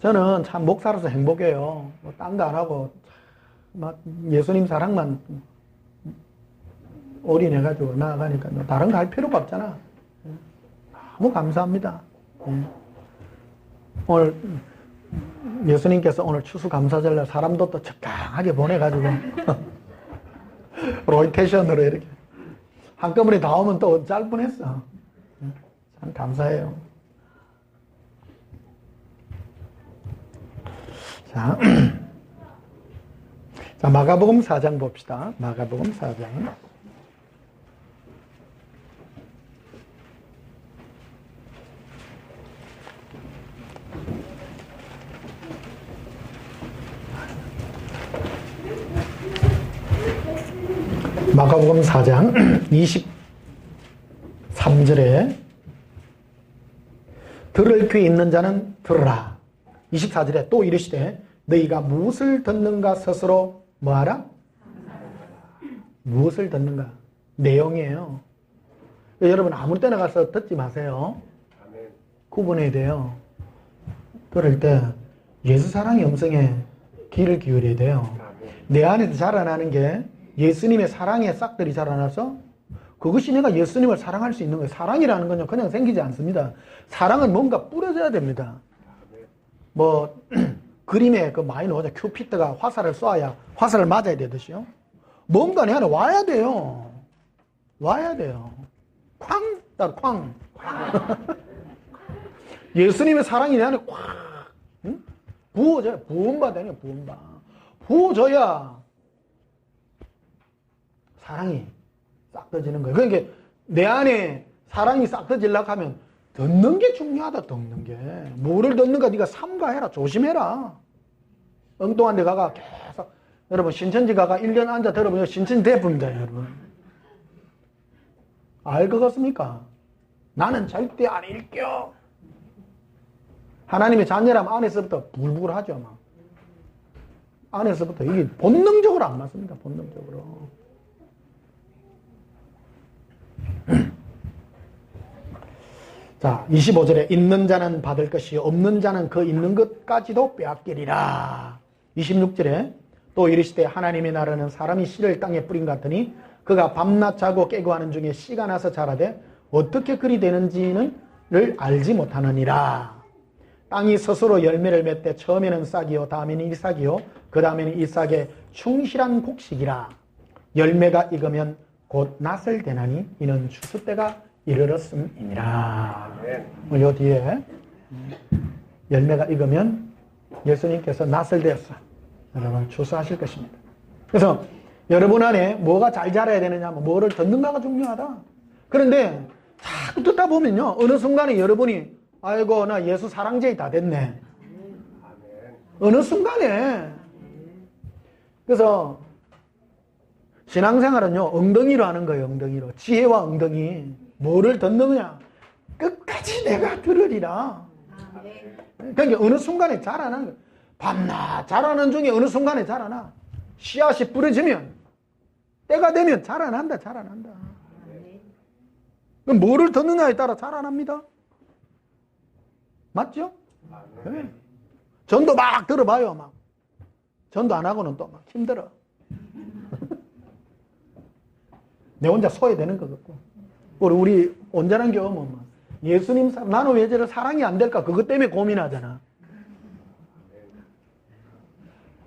저는 참 목사로서 행복해요. 뭐 딴 거 안 하고 막 예수님 사랑만 올인해가지고 나아가니까 다른 거 할 필요가 없잖아. 너무 감사합니다. 오늘 예수님께서 오늘 추수감사절날 사람도 또 적당하게 보내가지고 로이테이션으로 이렇게 한꺼번에 다 오면 또 짧뻔했어. 참 감사해요. 자, 자, 마가복음 4장 봅시다. 마가복음 4장. 마가복음 4장 23절에 들을 귀 있는 자는 들으라. 24절에 또 이르시되 너희가 무엇을 듣는가 스스로 뭐하라? 무엇을 듣는가? 내용이에요. 여러분 아무 때나 가서 듣지 마세요. 구분해야 돼요. 그럴 때 예수 사랑의 음성에 귀를 기울여야 돼요. 내 안에서 자라나는 게 예수님의 사랑의 싹들이 자라나서 그것이 내가 예수님을 사랑할 수 있는 거예요. 사랑이라는 건요 그냥 생기지 않습니다. 사랑은 뭔가 뿌려져야 됩니다. 뭐 그림에 그 많이 나오죠. 큐피트가 화살을 쏴야 화살을 맞아야 되듯이요. 뭔가 내 안에 와야 돼요. 와야 돼요. 쾅! 따로 쾅! 예수님의 사랑이 내 안에 콱! 응? 부어져야, 부음받아요. 부음받아. 부어져야 사랑이 싹 터지는 거예요. 그러니까 내 안에 사랑이 싹 터지려고 하면 듣는 게 중요하다. 듣는 게 뭐를 듣는가 네가 삼가해라. 조심해라. 엉뚱한 데 가가 계속 여러분 신천지 가가 1년 앉아 들어보면 신천지 대부입니다. 여러분 알 것 같습니까? 나는 절대 안 읽겨. 하나님의 자녀라면 안에서부터 부글부글하죠. 막. 안에서부터 이게 본능적으로 안 맞습니다. 본능적으로. 자, 25절에 있는 자는 받을 것이요 없는 자는 그 있는 것까지도 빼앗기리라. 26절에 또 이르시되 하나님의 나라는 사람이 씨를 땅에 뿌린 것 같으니 그가 밤낮 자고 깨고 하는 중에 씨가 나서 자라되 어떻게 그리 되는지는 알지 못하느니라. 땅이 스스로 열매를 맺되 처음에는 싹이요 다음에는 이삭이요 그 다음에는 이삭의 충실한 곡식이라. 열매가 익으면 곧 낫을 되나니 이는 추수 때가 이르렀음이니라. 요 뒤에 열매가 익으면 예수님께서 낫을 되었어. 여러분 추수하실 것입니다. 그래서 여러분 안에 뭐가 잘 자라야 되느냐, 뭐를 듣는가가 중요하다. 그런데 자꾸 듣다 보면요, 어느 순간에 여러분이 아이고 나 예수 사랑제이 다 됐네. 어느 순간에. 그래서 신앙생활은요 엉덩이로 하는 거예요. 엉덩이로. 지혜와 엉덩이. 뭐를 듣느냐, 끝까지 내가 들으리라. 그러니까 어느 순간에 자라나는 거예요. 밤낮 자라는 중에 어느 순간에 자라나. 씨앗이 뿌려지면 때가 되면 자라난다. 자라난다. 그럼 뭐를 듣느냐에 따라 자라납니다. 맞죠? 네. 전도 막 들어봐요. 막 전도 안 하고는 또 막 힘들어. 내 혼자 소외되는 것 같고. 우리 온전한 경험은 예수님 나는 왜 저를 사랑이 안 될까? 그것 때문에 고민하잖아.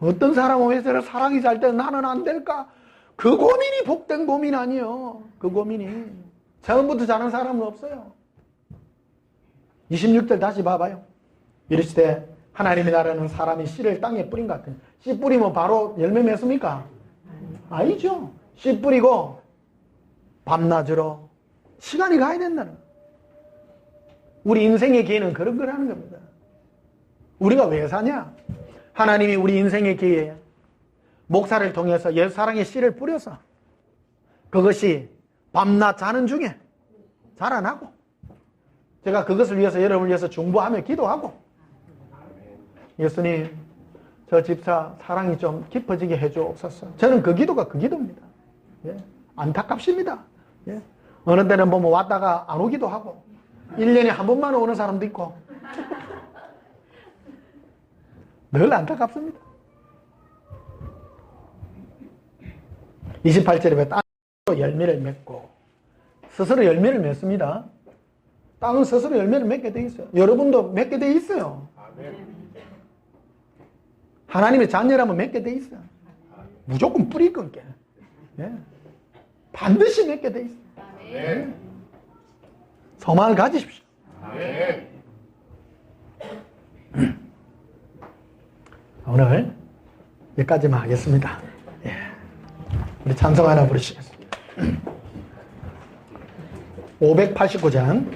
어떤 사람은 왜 저를 사랑이 잘 때 나는 안 될까? 그 고민이 복된 고민 아니에요. 그 고민이. 처음부터 자는 사람은 없어요. 26절 다시 봐봐요. 이르시되 하나님의 나라는 사람이 씨를 땅에 뿌린 것 같은. 씨 뿌리면 바로 열매 맺습니까? 아니죠. 씨 뿌리고 밤낮으로 시간이 가야 된다는 거예요. 우리 인생의 기회는 그런 거라는 겁니다. 우리가 왜 사냐? 하나님이 우리 인생의 기회에 목사를 통해서 예수 사랑의 씨를 뿌려서 그것이 밤낮 자는 중에 자라나고, 제가 그것을 위해서 여러분을 위해서 중보하며 기도하고, 예수님 저 집사 사랑이 좀 깊어지게 해주옵소서. 저는 그 기도가 그 기도입니다. 예. 안타깝습니다. 예. 어느 때는 보면 왔다가 안 오기도 하고 1년에 한 번만 오는 사람도 있고 늘 안타깝습니다. 28절에 왜 땅으로 열매를 맺고, 스스로 열매를 맺습니다. 땅은 스스로 열매를 맺게 돼 있어요. 여러분도 맺게 돼 있어요. 하나님의 자녀라면 맺게 돼 있어요. 무조건 뿌리 끊게. 예. 반드시 맺게 돼 있어요. 예. 소망을 가지십시오. 오늘 여기까지만 하겠습니다. 예. 우리 찬송 하나 부르시겠습니다. 589장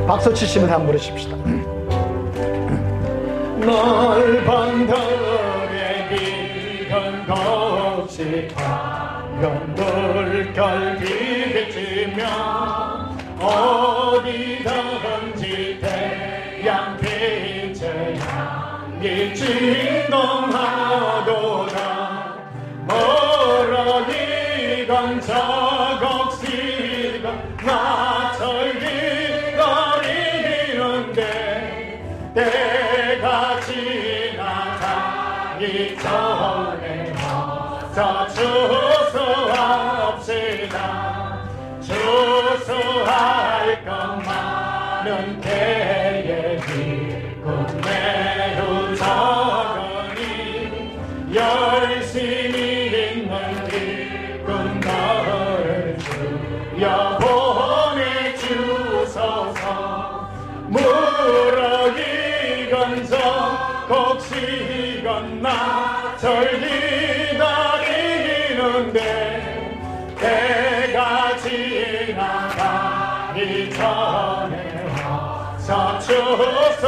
박수 치시면서 한번 부르십시다. 넓은 들의 깊은 곳이 밝은 물결 비비치며 어디든지 태양빛을 향해 진동하도다. 멀어지건 저곡시건 나철 기다리는데 때가 지나가기 전에 어서 추수합시다. 추수할 것 많은 때에 일꾼 매우 적으니 열심히 있는 일꾼 너를 주여 보내주소서. 무럭이건 적곡시건 나절 기다리는데 때가 지나가기 전에 와서 추수합시다.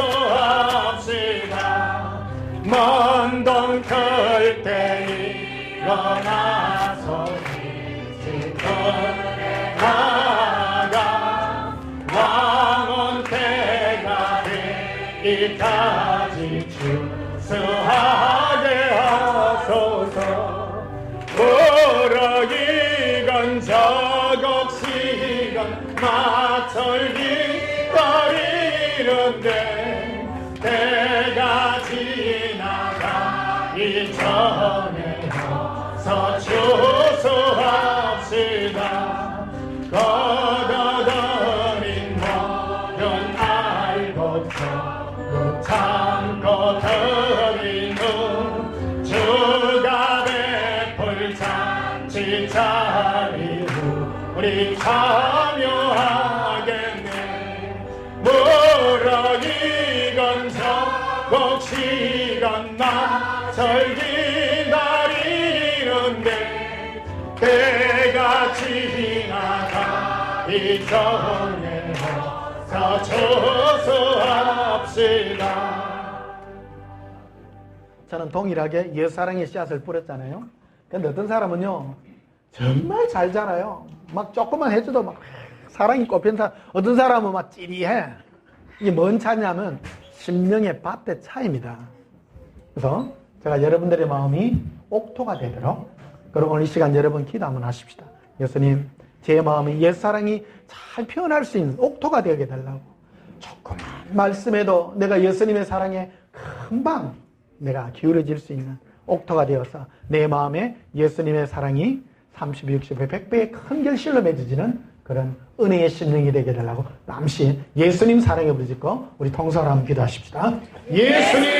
먼 동 클 때 일어나 이까지 추수하게 하소서. 무럭익은 저곡시간 마철기 거리는데 때가 지나가기 전에 서 추수합시다. 거둬들인 모든 알고서 참고 드리는 주가 베풀 잔치 자리로 우리 참여하겠네. 무럭익은 저곡시간 마철 기다리는데 때가 지나가기 전에 서 추수합시다. 저는 동일하게 옛사랑의 씨앗을 뿌렸잖아요. 근데 어떤 사람은요, 정말 잘 자라요. 막 조금만 해줘도 막 사랑이 꼽힌 사람, 어떤 사람은 막 찌리해. 이게 뭔 차냐면 심령의 밭의 차이입니다. 그래서 제가 여러분들의 마음이 옥토가 되도록, 그리고 오늘 이 시간 여러분 기도 한번 하십시다. 예수님, 제 마음이 옛사랑이 잘 표현할 수 있는 옥토가 되게 달라고. 조그만 말씀에도 내가 예수님의 사랑에 금방 내가 기울어질 수 있는 옥토가 되어서 내 마음에 예수님의 사랑이 30, 60배, 100배의 큰 결실로 맺어지는 그런 은혜의 심령이 되게 달라고 남시 예수님 사랑에 부르짖고 우리 통성으로 한번 기도하십시다. 예수님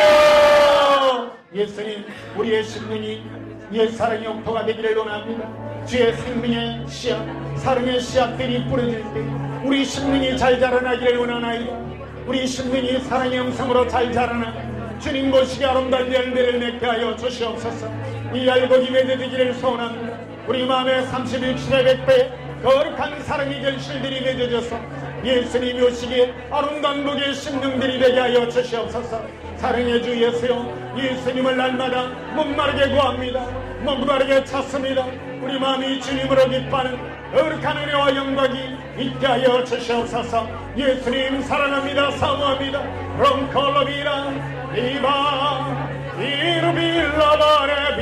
사랑해요. 예수님, 우리의 심령이 옛사랑의 옥토가 되기를 원합니다. 주의 생명의 씨앗, 사랑의 씨앗들이 뿌려질 때 우리 심령이 잘 자라나기를 원하나이다. 우리 심령이 사랑의 영성으로 잘 자라나 주님 보시기에 아름다운 열매를 맺게 하여 주시옵소서. 이 열곡이 맺어지기를 소원합니다. 우리 마음에 30, 60의 100배 거룩한 사랑의 결실들이 맺어져서 예수님이 오시기에 아름다운 복의 심령들이 되게 하여 주시옵소서. 사랑의 주 예수여, 예수님을 날마다 목마르게 구합니다. 목마르게 찾습니다. 우리 마음이 주님으로 기뻐하는 거룩한 은혜와 영광이 있게 하여 주시옵소서. 예수님 사랑합니다. 사모합니다. 롱콜로비라 이바 이루빌라바레비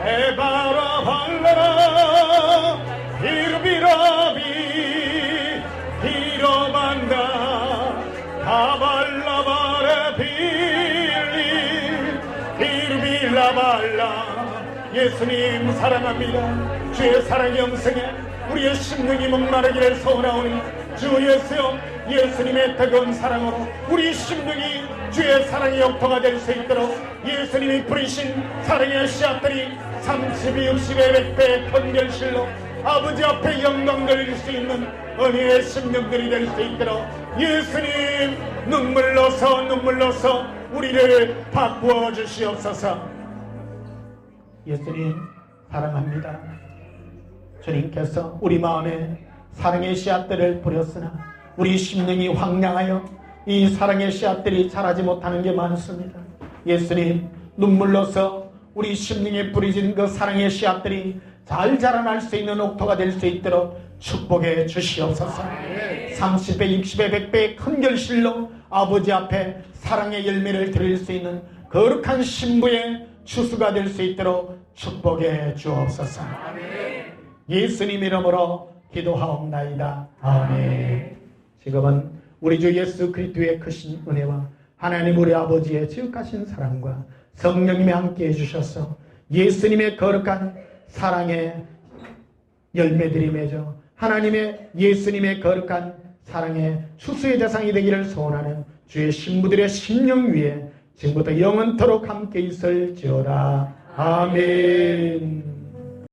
에바라 발라라 이루비라비 이로만다 가발라바레 빌리 이루빌라발라. 예수님 사랑합니다. 주의 사랑의 영성에 우리의 심령이 목마르기를 소원하오니 주 예수여, 예수님의 뜨거운 사랑으로 우리 심령이 주의 사랑의 옥토가 될 수 있도록 예수님이 뿌리신 사랑의 씨앗들이 30이 60의 100배의 큰 결실로 아버지 앞에 영광 돌릴 수 있는 은혜의 심령들이 될 수 있도록 예수님 눈물로서 우리를 바꾸어 주시옵소서. 예수님 사랑합니다. 주님께서 우리 마음에 사랑의 씨앗들을 뿌렸으나 우리 심령이 황량하여 이 사랑의 씨앗들이 자라지 못하는 게 많습니다. 예수님, 눈물로서 우리 심령에 뿌려진 그 사랑의 씨앗들이 잘 자라날 수 있는 옥토가 될 수 있도록 축복해 주시옵소서. 30배, 60배, 100배의 큰 결실로 아버지 앞에 사랑의 열매를 드릴 수 있는 거룩한 신부의 추수가 될 수 있도록 축복해 주옵소서. 예수님 이름으로 기도하옵나이다. 아멘. 지금은 우리 주 예수 그리스도의 크신 은혜와 하나님 우리 아버지의 지극하신 사랑과 성령님이 함께 해주셔서 예수님의 거룩한 사랑의 열매들이 맺어 하나님의 예수님의 거룩한 사랑의 추수의 대상이 되기를 소원하는 주의 신부들의 심령 위에 지금부터 영원토록 함께 있을지어다. 아멘.